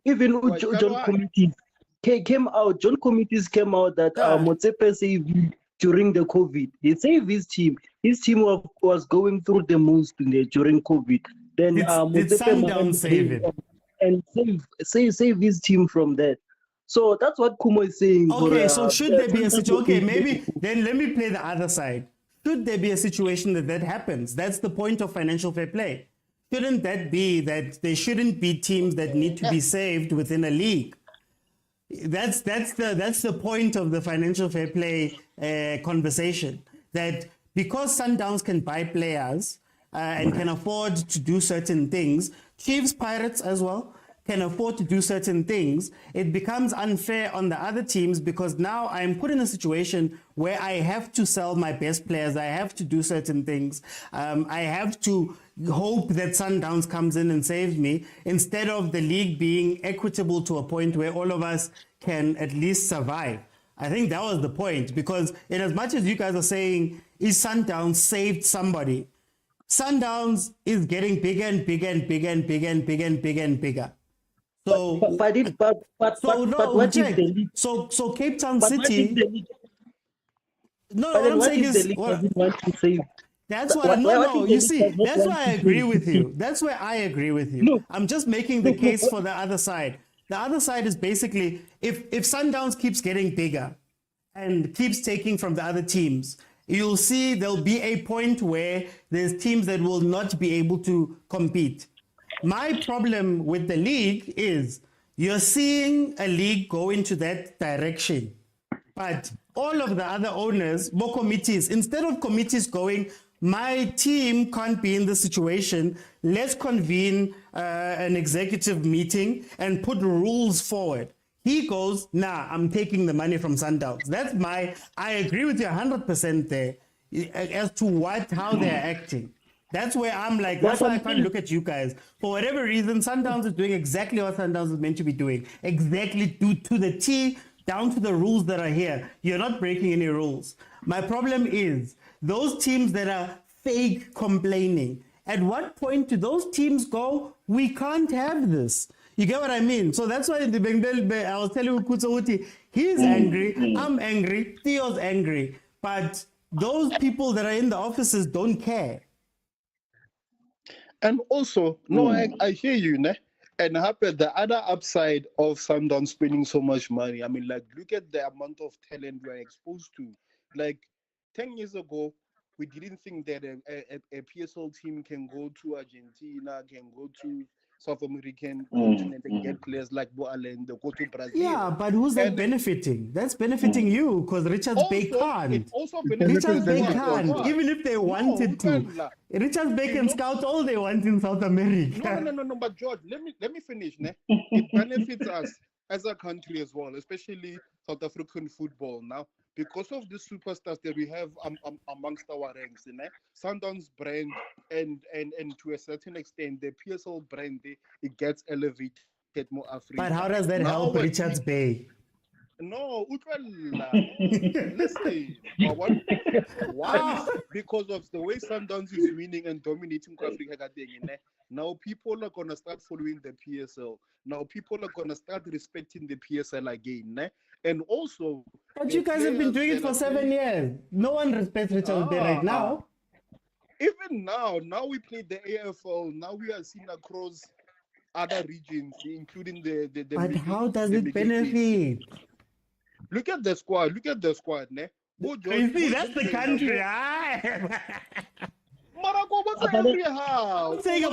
even John Committees came out. John Committees came out that Motsepe saved him during the COVID. He saved his team. His team was going through the most during COVID. Then Did Sundowns save it? And save his team from that. So that's what Kumo is saying. Okay, so should there be a situation? Okay, maybe then let me play the other side. Should there be a situation that happens? That's the point of financial fair play. Shouldn't that be that there shouldn't be teams that need to be saved within a league? That's the point of the financial fair play conversation. That because Sundowns can buy players and can afford to do certain things, Chiefs, Pirates as well, can afford to do certain things, it becomes unfair on the other teams because now I'm put in a situation where I have to sell my best players. I have to do certain things. I have to hope that Sundowns comes in and saves me instead of the league being equitable to a point where all of us can at least survive. I think that was the point because in as much as you guys are saying, is Sundowns saved somebody? Sundowns is getting bigger and bigger and bigger and bigger and bigger and bigger and bigger. So, what if the league? So Cape Town City. No, what I'm saying is, doesn't want to save. That's why. No. You see, that's why I agree with you. That's where I agree with you. No. I'm just making the case for the other side. The other side is basically if Sundowns keeps getting bigger and keeps taking from the other teams, you'll see there'll be a point where there's teams that will not be able to compete. My problem with the league is you're seeing a league go into that direction, but all of the other owners, more committees, instead of committees going, my team can't be in this situation, let's convene an executive meeting and put rules forward. He goes, nah, I'm taking the money from Sundowns. I agree with you 100% there as to how they're acting. That's where I'm like, that's why I can't look at you guys. For whatever reason, Sundowns is doing exactly what Sundowns is meant to be doing. Exactly to the T, down to the rules that are here. You're not breaking any rules. My problem is those teams that are fake complaining. At what point do those teams go, we can't have this? You get what I mean? So that's why in the Bengal, I was telling Kutsuhuti, he's angry, I'm angry, Theo's angry. But those people that are in the offices don't care. And also, I hear you, ne? And the other upside of Sundowns spending so much money, I mean, like, look at the amount of talent we are exposed to. Like, 10 years ago, we didn't think that a PSL team can go to Argentina, can go to South American continent and get players like Boalen, they go to Brazil. Yeah, but who's that benefiting? That's benefiting you because Richards Bay can't. Richards Bay can't, even if they wanted to. Richards Bay can scout all they want in South America. No, but George, let me finish. Ne? It benefits us as a country as well, especially South African football now. Because of the superstars that we have amongst our ranks, Sundowns brand and to a certain extent the PSL brand, it gets elevated more Africa. But how does that help Richards Bay? No, listen. Why? Because of the way Sundowns is winning and dominating Africa. Now people are gonna start following the PSL. Now people are gonna start respecting the PSL again. And also, but you guys have been doing it for 7 years. No one respects Richards Bay right now. Even now we play the AFL. Now we are seen across other regions, including the but how does it benefit? Look at the squad. Ne? You see, that's the country. I'm saying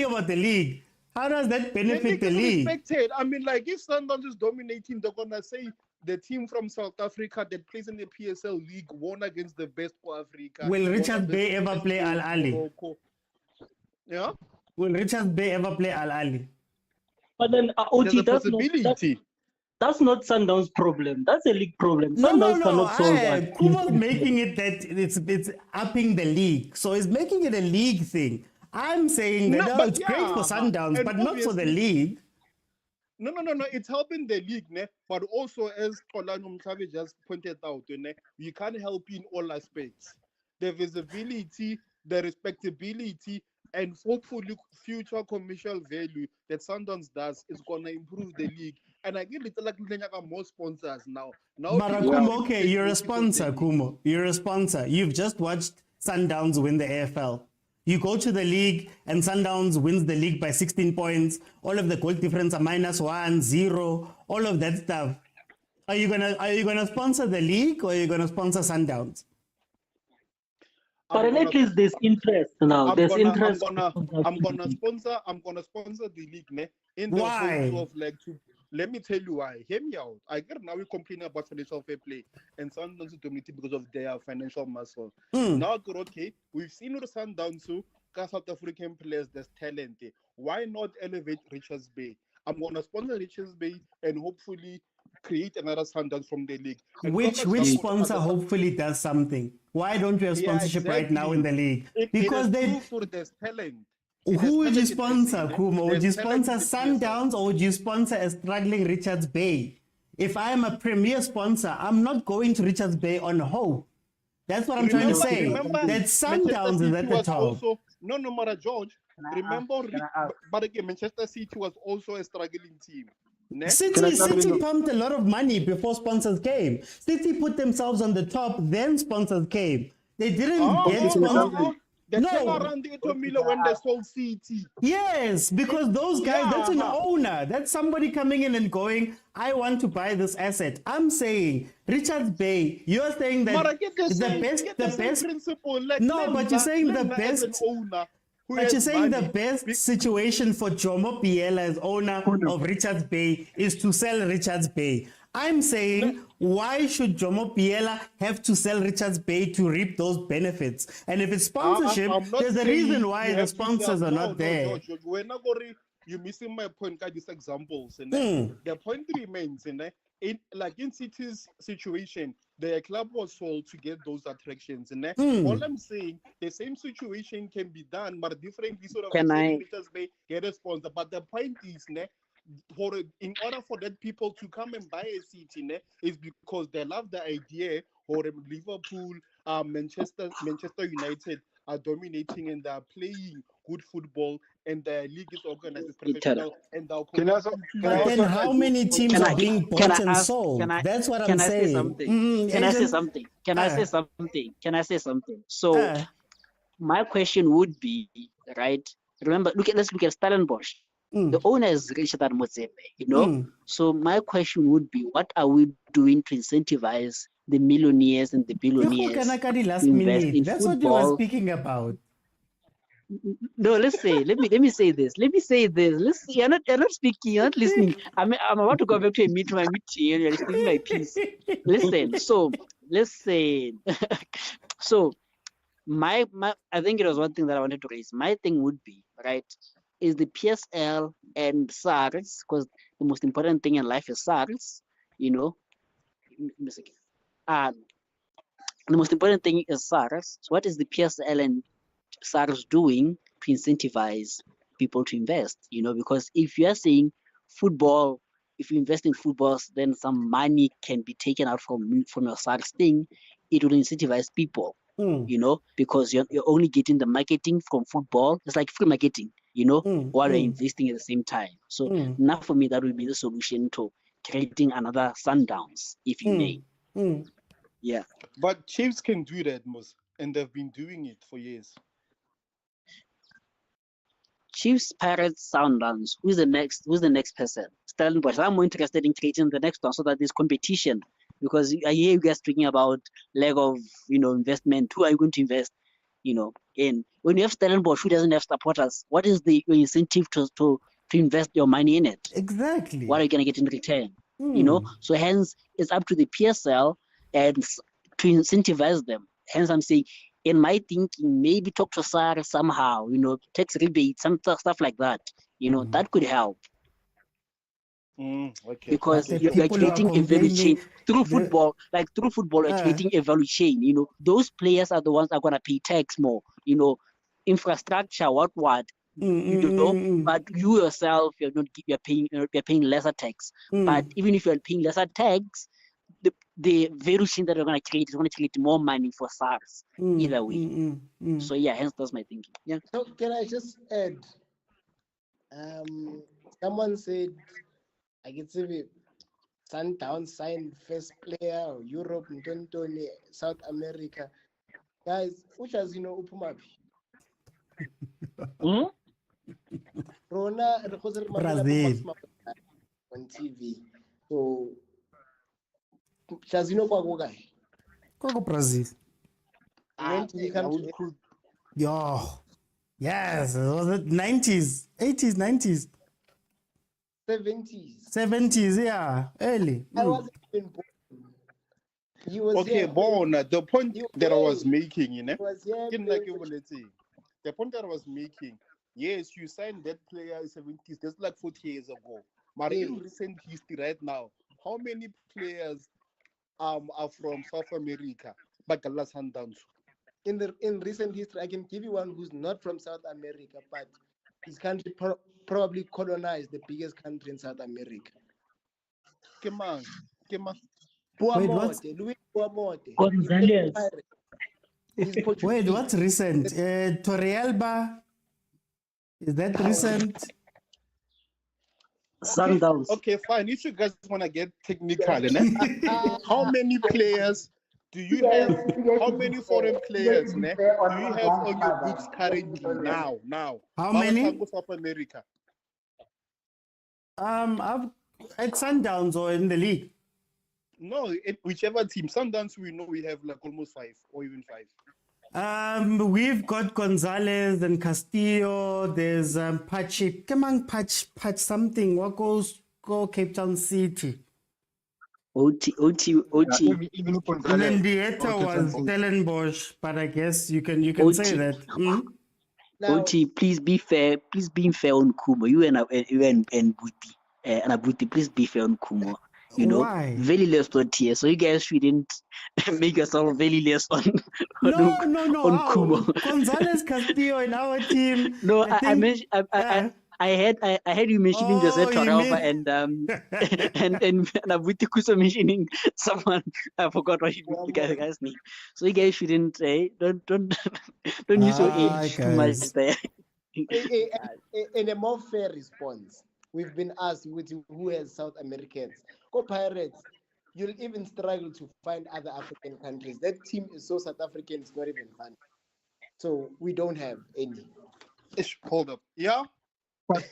about the league. How does that benefit the league? Respected. I mean, like, if Sundowns is dominating, they're going to say the team from South Africa that plays in the PSL league won against the best for Africa. Will Richards Bay ever play Al Ali? Yeah? Will Richards Bay ever play Al Ali? But then, OT, that's not Sundowns' problem. That's a league problem. Sundowns cannot solve that. Kuma's making it that it's upping the league. So he's making it a league thing. I'm saying that No, no, but it's great for yeah, Sundowns, and but not for the obviously- league. No. It's helping the league, ne? But also, as Xolani Mhlabi just pointed out, ne? You can't help in all aspects. The visibility, the respectability, and hopefully future commercial value that Sundowns does is gonna improve the league. And I get it like more sponsors now. But people Kumo, are okay, getting you're a noticed on the sponsor, league. Kumo. You're a sponsor. You've just watched Sundowns win the AFL. You go to the league and Sundowns wins the league by 16 points. All of the goal difference are -1, 0, all of that stuff. Are you gonna sponsor the league or are you gonna sponsor Sundowns? But at least there's interest now. I'm There's gonna interest. sponsor the league, ne? In the Why? hopes of like to let me tell you why. Hear me out. I get now we complaining about financial fair play and Sundowns is dominating because of their financial muscle. Now, okay, we've seen with Sundowns too. South African players, there's talent. Why not elevate Richards Bay? I'm gonna sponsor Richards Bay and hopefully create another Sundowns from the league. And Which sponsor hopefully does something? Why don't you have sponsorship right now in the league? Because they. There's talent. Who would you sponsor, Kumo? Kumo? Would you sponsor Sundowns or would you sponsor a struggling Richards Bay? If I'm a premier sponsor, I'm not going to Richards Bay on hope. That's what I'm trying to say. That Sundowns is at the top. Also, no, Mara George. Remember, but again, Manchester City was also a struggling team. City pumped a lot of money before sponsors came. City put themselves on the top, then sponsors came. They didn't get sponsors. They turned around the 8 million when they sold City. Yes, because those guys, that's an owner. That's somebody coming in and going, I want to buy this asset. I'm saying, Richards Bay, you're saying that the best principle. Like, no, but you're saying the best owner. But you're saying the best situation for Jomo Biela as owner of Richards Bay is to sell Richards Bay. I'm saying, why should Jomo Biela have to sell Richards Bay to reap those benefits? And if it's sponsorship, there's a reason why the sponsors are not there. We're not going. You're missing my point. Guys, these examples, and the point remains, and in City's situation, the club was sold to get those attractions, and all I'm saying, the same situation can be done, but differently. Sort of get a sponsor. But the point is, in order for that people to come and buy a City, is because they love the idea, or Liverpool, Manchester United are dominating and they are playing good football, and the league is organized as professional. And but then how many teams are being bought and sold? That's what I'm saying. Can I say something? Can I say something? So my question would be, right? Remember, let's look at Stellenbosch. The owner is richer than Motsepe, So my question would be, what are we doing to incentivize the millionaires and the billionaires to invest in That's football? what you were speaking about. No, let me say this. Listen, you're not speaking, you're not listening. I'm about to go back to my meeting and you're listening my piece. Listen, so my I think it was one thing that I wanted to raise. My thing would be, right, is the PSL and SARS, because the most important thing in life is SARS, the most important thing is SARS. So what is the PSL and SARS doing to incentivize people to invest? Because if you are saying football, if you invest in football, then some money can be taken out from your SARS thing, it will incentivize people, because you're only getting the marketing from football. It's like free marketing, while you're investing at the same time. So now for me, that would be the solution to creating another Sundowns, if you may. Yeah. But Chiefs can do that, and they've been doing it for years. Chiefs, Pirates, Sundowns. Who's the next person? Stellenbosch. I'm more interested in creating the next one so that there's competition. Because I hear you guys speaking about lack of, investment. Who are you going to invest, in? When you have Stellenbosch who doesn't have supporters, what is your incentive to invest your money in it? Exactly. What are you going to get in return? So hence it's up to the PSL and to incentivize them. Hence I'm saying, in my thinking, maybe talk to SARS somehow, tax rebate, some stuff like that. That could help. Okay. Because you're creating a value chain through football. Like through football, you're creating a value chain. Those players are the ones that are gonna pay tax more. infrastructure, what, you know, but you yourself, you're paying lesser tax. But even if you're paying lesser tax, the valuation that you're going to create is going to create more money for SARS either way. So yeah, hence that's my thinking. Yeah. So can I just add? Someone said, I can say Sundown signed first player or Europe, Ntoni, South America. Guys, which has Upumapi? Rona Brazil on TV. So Shazino Kwagogai. Koko Brazil. Went to the country. Yo. Yes, was it 90s, 80s, 90s? 70s. 70s, yeah, early. I wasn't even born. He was Okay, here. born. The point that I was He making, you know, was here. the point that I was making, yes, you signed that player in 70s, that's like 40 years ago. But in recent history right now, how many players are from South America? Bakala Sundowns. In recent history, I can give you one who's not from South America, but his country probably colonized the biggest country in South America. Kema. Puamote, Luis Puamote. Gonzalez. Wait, what's recent? Torrealba? Is that recent? Sundowns. Okay, fine. If you guys want to get technical, how many players do you have? How many foreign players do you have on your books currently now? How many? South America. I've at Sundowns or in the league. No, whichever team. Sundowns, we know we have like almost 5 or even 5. We've got Gonzalez and Castillo. There's Pachi. Come on, Patch something. What goes go Cape Town City? OT. Even And then the Eta was Stellenbosch, but I guess you can say that. OT, please be fair. Please be fair on Kumo. You and Buti. And Abuti, please be fair on Kumo. You know, Why? very less on tier. So you guys shouldn't make yourself very less on No. Kumo. Gonzalez Castillo in our team. No, I think- mentioned. I had you mentioning Jose Oh, you Torrealba mean- and Abuti Kuso mentioning someone. I forgot what the guy's name. So you guys shouldn't don't use your age too much guys. there. In a more fair response, we've been asked who has South Americans. Go Pirates. You'll even struggle to find other African countries. That team is so South African, it's not even fun. So we don't have any. Hold up. Yeah.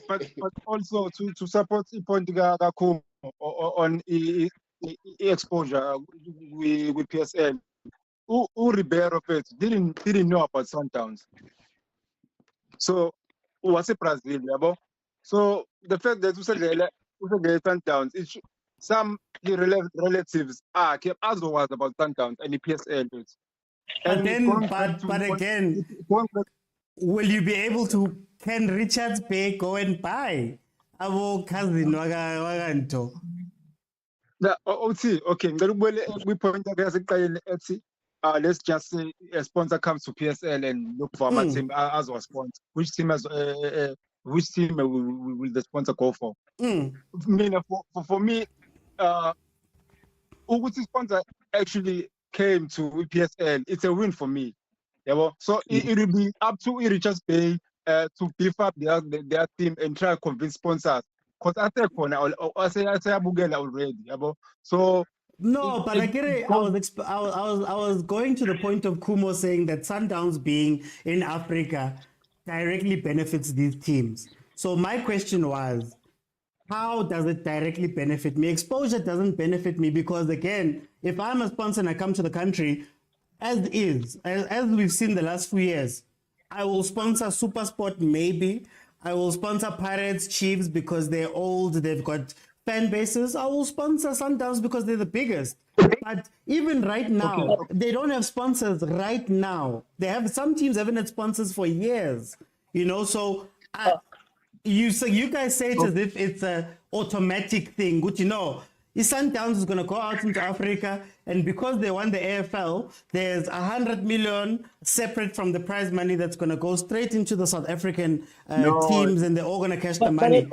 but also to support the point on exposure with PSL. Who Ribeiro didn't know about Sundowns. So what's a Brazil, yeah, so the fact that we said Sundowns, some relatives kept asking was about Sundowns and the PSL. But again, will you be able to? Can Richards Bay go and buy our cousin Waganto? Okay. We point out let's just say a sponsor comes to PSL and look for my team as a sponsor. Which team will the sponsor go for? For me, Uguti sponsor actually came to PSL. It's a win for me. Yeah, so it will be up to Richards Bay to beef up their team and try to convince sponsors. Because I say already. Yeah, so no, but I get it. I was going to the point of Kumo saying that Sundowns being in Africa directly benefits these teams. So my question was, how does it directly benefit me? Exposure doesn't benefit me because, again, if I'm a sponsor and I come to the country, as we've seen the last few years, I will sponsor SuperSport maybe. I will sponsor Pirates, Chiefs because they're old, they've got fan bases. I will sponsor Sundowns because they're the biggest. But even right now, they don't have sponsors right now. Some teams haven't had sponsors for years. So you guys say it as if it's an automatic thing, which Sundowns is going to go out into Africa, and because they won the AFL, there's 100 million separate from the prize money that's going to go straight into the South African teams, and they're all going to cash the money.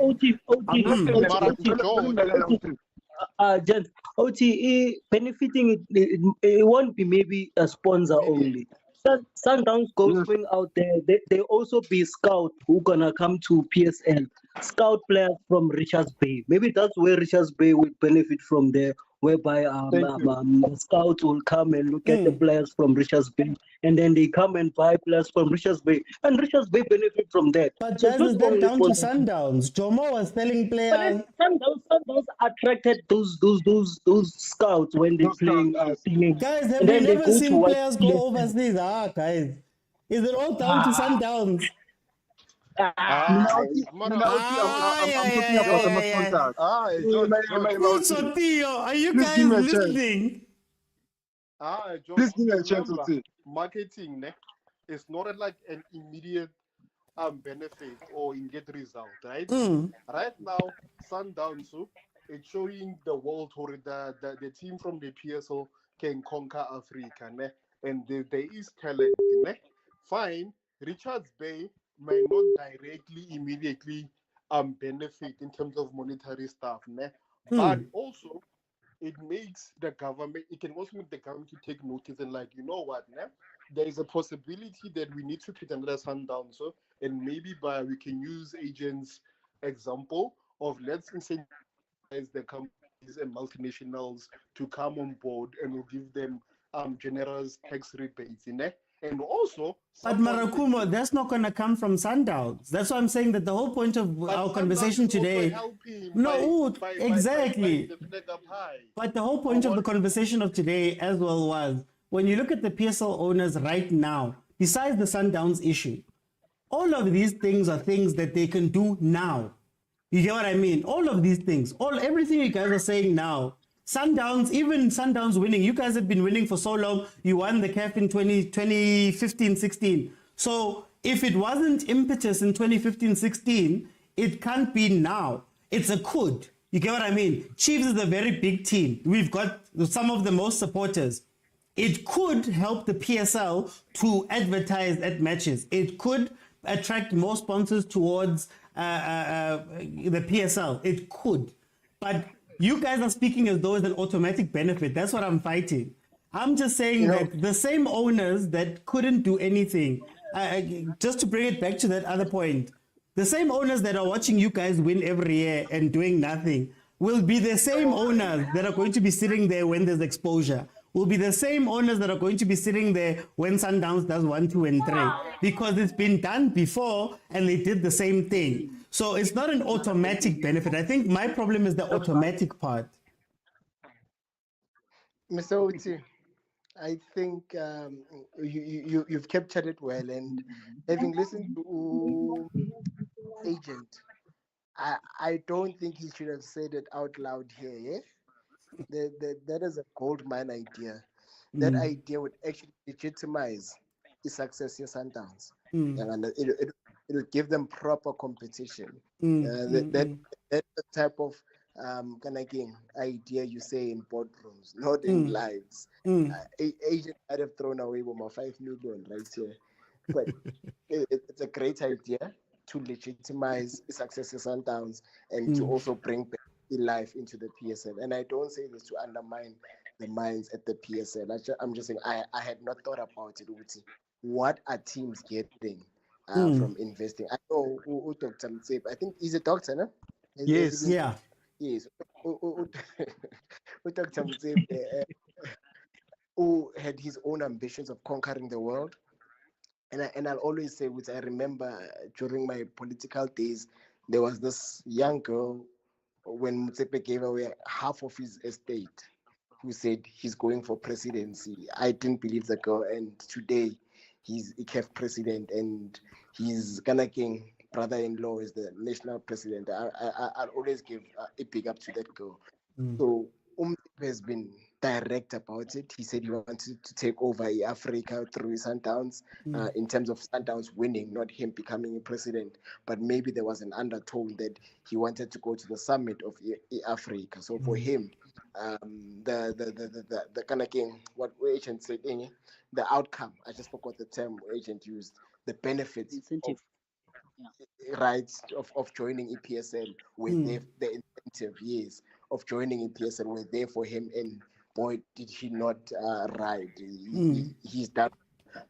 Just OTE benefiting it won't be maybe a sponsor only. Sundowns going out there, they also be scout who gonna come to PSL, scout players from Richards Bay. Maybe that's where Richards Bay will benefit from there, whereby the scouts will come and look at the players from Richards Bay, and then they come and buy players from Richards Bay, and Richards Bay benefit from that. But just is that down to Sundowns? Jomo was selling players. Sundowns attracted those scouts when they playing. Guys, have you never seen players go overseas? Guys, is it all down to Sundowns? I'm talking about the sponsors. Theo, are you guys listening? John, Please give me a chance to see. Marketing is not like an immediate benefit or immediate result, right? Right now, Sundowns, it's showing the world or the team from the PSL can conquer Africa, and there is talent. Fine, Richards Bay may not directly, immediately benefit in terms of monetary stuff, but also it makes the government, it can also make the government to take notice and like, you know what, there is a possibility that we need to create another Sundowns, and maybe we can use agents example of let's incentivize the companies and multinationals to come on board, and we'll give them generous tax rebates, and also, but Marakumo, that's not going to come from Sundowns. That's why I'm saying that the whole point of our conversation today. Exactly. But the whole point of the conversation of today as well was when you look at the PSL owners right now, besides the Sundowns issue, all of these things are things that they can do now. You get what I mean? All of these things, everything you guys are saying now. Sundowns, even Sundowns winning, you guys have been winning for so long. You won the CAF in 2015-16. So if it wasn't impetus in 2015-16, it can't be now. It's a could. You get what I mean? Chiefs is a very big team. We've got some of the most supporters. It could help the PSL to advertise at matches. It could attract more sponsors towards the PSL. It could. But you guys are speaking as though it's an automatic benefit. That's what I'm fighting. I'm just saying that the same owners that couldn't do anything, just to bring it back to that other point, the same owners that are watching you guys win every year and doing nothing will be the same owners that are going to be sitting there when there's exposure, will be the same owners that are going to be sitting there when Sundowns does 1, 2, and 3, because it's been done before and they did the same thing. So it's not an automatic benefit. I think my problem is the automatic part. Mr. Oti, I think you've captured it well, and having listened to Agent, I don't think he should have said it out loud here. Yeah? That is a gold mine idea. That idea would actually legitimize the success in Sundowns. And it'll give them proper competition. That the type of idea you say in boardrooms, not in lives. Agent might have thrown away with my 5 million right here, but it's a great idea to legitimize the success of Sundowns and to also bring back the life into the PSL. And I don't say this to undermine the minds at the PSL. I'm just saying I had not thought about it. What are teams getting from investing? I know Dr. Mtsepe, I think he's a doctor, no? Yes, yeah. Yes. Dr. Mtsepe, who had his own ambitions of conquering the world. And I'll always say, which I remember during my political days, there was this young girl when Mtsepe gave away half of his estate, who said he's going for presidency. I didn't believe the girl, and today he's a CAF president, and his Ghana King brother-in-law is the national president. I'll always give a big up to that girl. So has been direct about it. He said he wanted to take over Africa through Sundowns, in terms of Sundowns winning, not him becoming a president. But maybe there was an undertone that he wanted to go to the summit of Africa. So for him, the kind of game, what agent said, the outcome. I just forgot the term agent used. The benefits Incentive. rights of joining EPSL were there, the incentive years of joining EPSL were there for him, and boy did he not ride. He's done.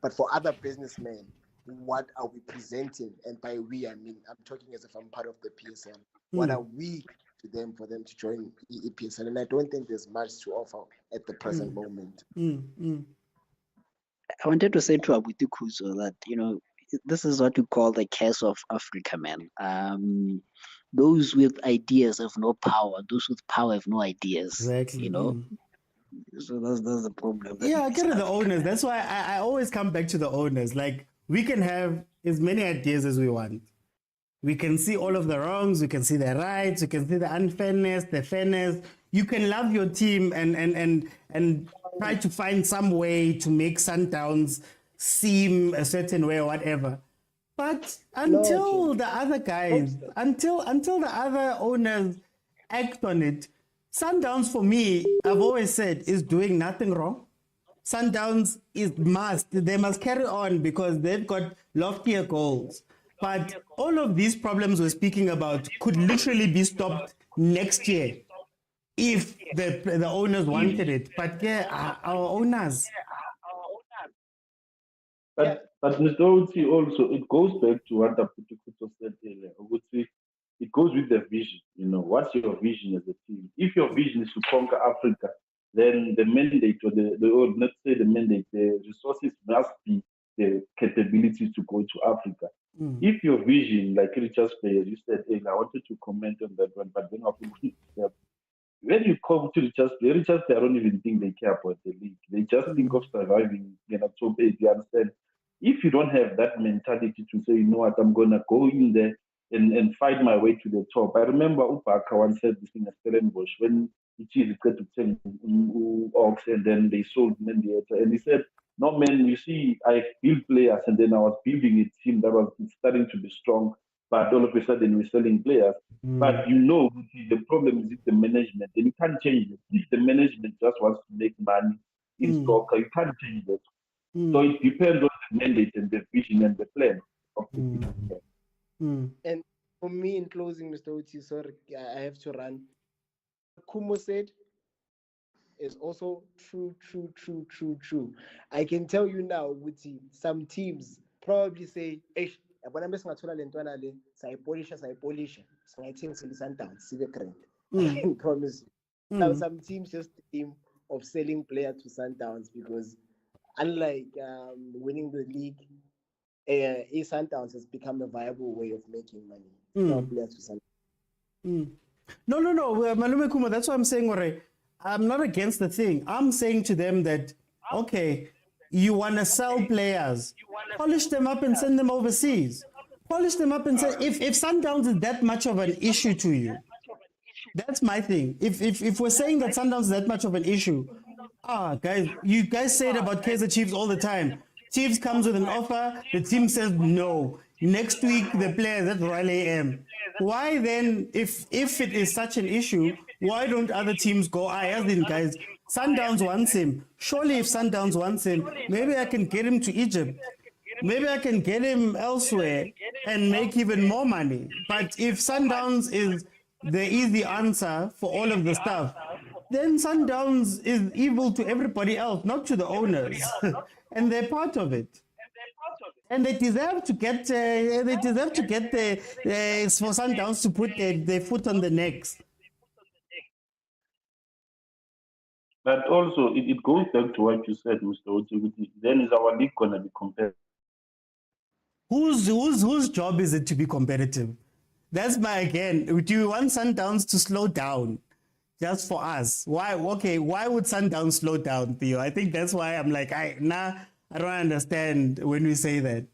But for other businessmen, what are we presenting? And by we, I mean I'm talking as if I'm part of the PSL. What are we to them for them to join EPSL? And I don't think there's much to offer at the present moment. I wanted to say to Abuti Kuzo that, you know, this is what we call the curse of Africa, man. Those with ideas have no power. Those with power have no ideas. Exactly. You know. So that's the problem. Yeah, I get it, the owners. That's why I always come back to the owners. Like, we can have as many ideas as we want. We can see all of the wrongs. We can see the rights. We can see the unfairness, the fairness. You can love your team and try to find some way to make Sundowns seem a certain way or whatever. But until the other guys, until the other owners act on it, Sundowns, for me, I've always said, is doing nothing wrong. Sundowns they must carry on because they've got loftier goals. But all of these problems we're speaking about could literally be stopped next year if the owners wanted it. But yeah, our owners. But Mr. Oti, also, it goes back to what Abuti Kuzo said earlier. I would say it goes with the vision. You know, what's your vision as a team? If your vision is to conquer Africa, then the mandate or or let's say the mandate, the resources must be the capabilities to go to Africa. If your vision, like Richard's players, you said, hey, I wanted to comment on that one, but then when you come to Richard's players, I don't even think they care about the league. They just think of surviving, top 8, you understand? If you don't have that mentality to say, you know what, I'm going to go in there and fight my way to the top. I remember Upaka once said this thing at Stellenbosch when he got to 10 Ox and then they sold Mendieta. And he said, no, man, you see, I built players and then I was building a team that was starting to be strong, but all of a sudden we're selling players. But you know, the problem is the management, and you can't change it. If the management just wants to make money in soccer, you can't change it. So it depends on the mandate and the vision and the plan of the team. And for me, in closing, Mr. Oti, sorry, I have to run. Kumo said is also true. I can tell you now, Wuti, some teams probably say, I promise you. Now some teams just dream of selling players to Sundowns because unlike winning the league, Sundowns has become a viable way of making money. Players to Sundowns. No, Malume Kuma, that's what I'm saying, Ore. I'm not against the thing. I'm saying to them that, okay, you want to sell players, polish them up and send them overseas. Polish them up and say, if Sundowns is that much of an issue to you, that's my thing. If we're saying that Sundowns is that much of an issue, guys, you guys say it about Kaizer Chiefs all the time. Chiefs comes with an offer, the team says no. Next week, the player, that's Royal AM. Why then, if it is such an issue, why don't other teams go, as in guys, Sundowns wants him. Surely if Sundowns wants him, maybe I can get him to Egypt. Maybe I can get him elsewhere and make even more money. But if Sundowns is the easy answer for all of the stuff, then Sundowns is evil to everybody else, not to the owners. And they're part of it. And they deserve to get for Sundowns to put their foot on the necks. But also, it goes back to what you said, Mr. Oti. Then is our league going to be competitive? Whose job is it to be competitive? That's again, do you want Sundowns to slow down? Just for us. Why would Sundowns slow down, Theo? I think that's why I'm like, I don't understand when we say that.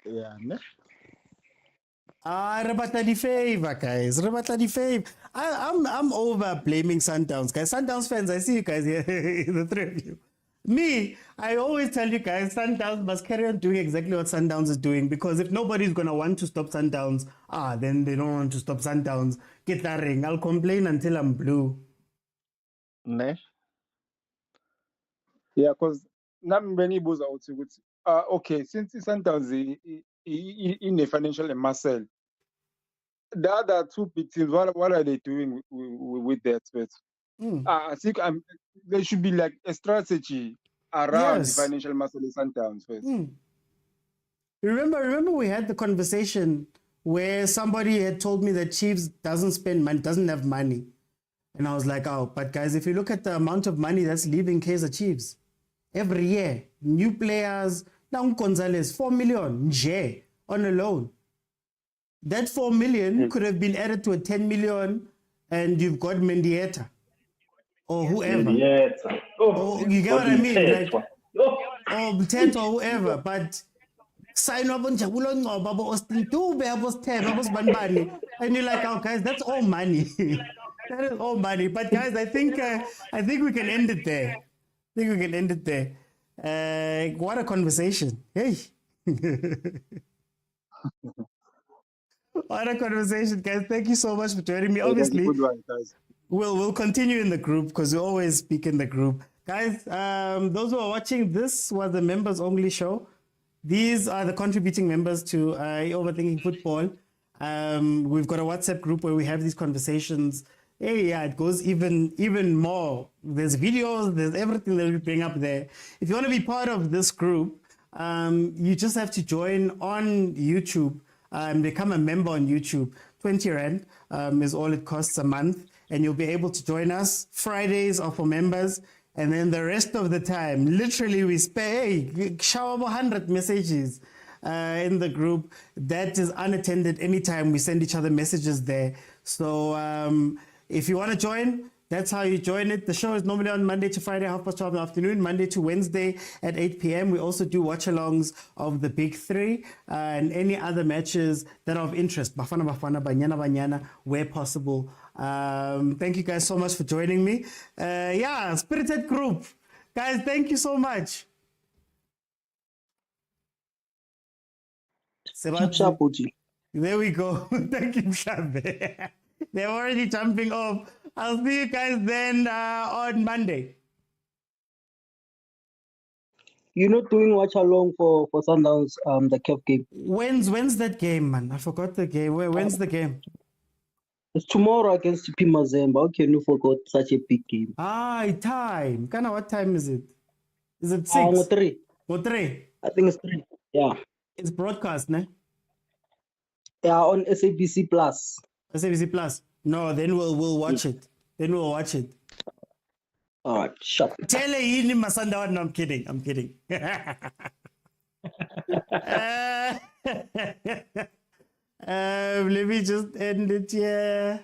Yeah, ne? Rebata the favor, guys. Rebata the favor. I'm over blaming Sundowns, guys. Sundowns fans, I see you guys here, the three of you. Me, I always tell you guys, Sundowns must carry on doing exactly what Sundowns is doing, because if nobody's gonna want to stop Sundowns, then they don't want to stop Sundowns. Get that ring. I'll complain until I'm blue. Ne? Yeah, because nami benibuza ukuthi okay, since Sundowns in a financial muscle, the other two big teams, what are they doing with their threats? I think there should be like a strategy around Yes. the financial muscle in Sundowns first. Remember we had the conversation where somebody had told me that Chiefs doesn't spend money, doesn't have money. And I was like, oh, but guys, if you look at the amount of money that's leaving Kaizer Chiefs every year, new players, now Gonzalez, 4 million, nje, on a loan. That 4 million could have been added to a 10 million, and you've got Mendieta or whoever. Oh, you get what I mean? Like, or Mthetho or whoever, but sign up on Jabulo Ngoba, Austin Dube, Banbani, and you're like, oh guys, that's all money. That is all money. But guys, I think we can end it there. What a conversation. Hey. What a conversation, guys. Thank you so much for joining me. Obviously, Good one, guys. we'll continue in the group because we always speak in the group. Guys, those who are watching, this was the members only show. These are the contributing members to Overthinking Football. We've got a WhatsApp group where we have these conversations. Hey, yeah, it goes even more. There's videos, there's everything that we bring up there. If you want to be part of this group, you just have to join on YouTube. Become a member on YouTube. 20 Rand is all it costs a month, and you'll be able to join us. Fridays are for members, and then the rest of the time, literally, we shower 100 messages in the group. That is unattended anytime. We send each other messages there. So if you want to join, that's how you join it. The show is normally on Monday to Friday, 12:30 in the afternoon, Monday to Wednesday at 8 p.m. We also do watch-alongs of the Big Three and any other matches that are of interest. Bafana Bafana, Banyana Banyana, where possible. Thank you guys so much for joining me. Spirited group. Guys, thank you so much. There we go. Thank you, Mshabe. They're already jumping off. I'll see you guys then on Monday. You're not doing watch along for Sundowns, the CAF game. When's that game, man? I forgot the game. When's the game? It's tomorrow against TP Mazembe. How can you forget such a big game? Time. Kana, what time is it? Is it 6? 3. 3? I think it's 3. Yeah. It's broadcast, ne? Yeah, on SABC Plus. SABC Plus. No, then we'll watch it. All right, shut. Tell yini Masanda. No, I'm kidding. Let me just end it here.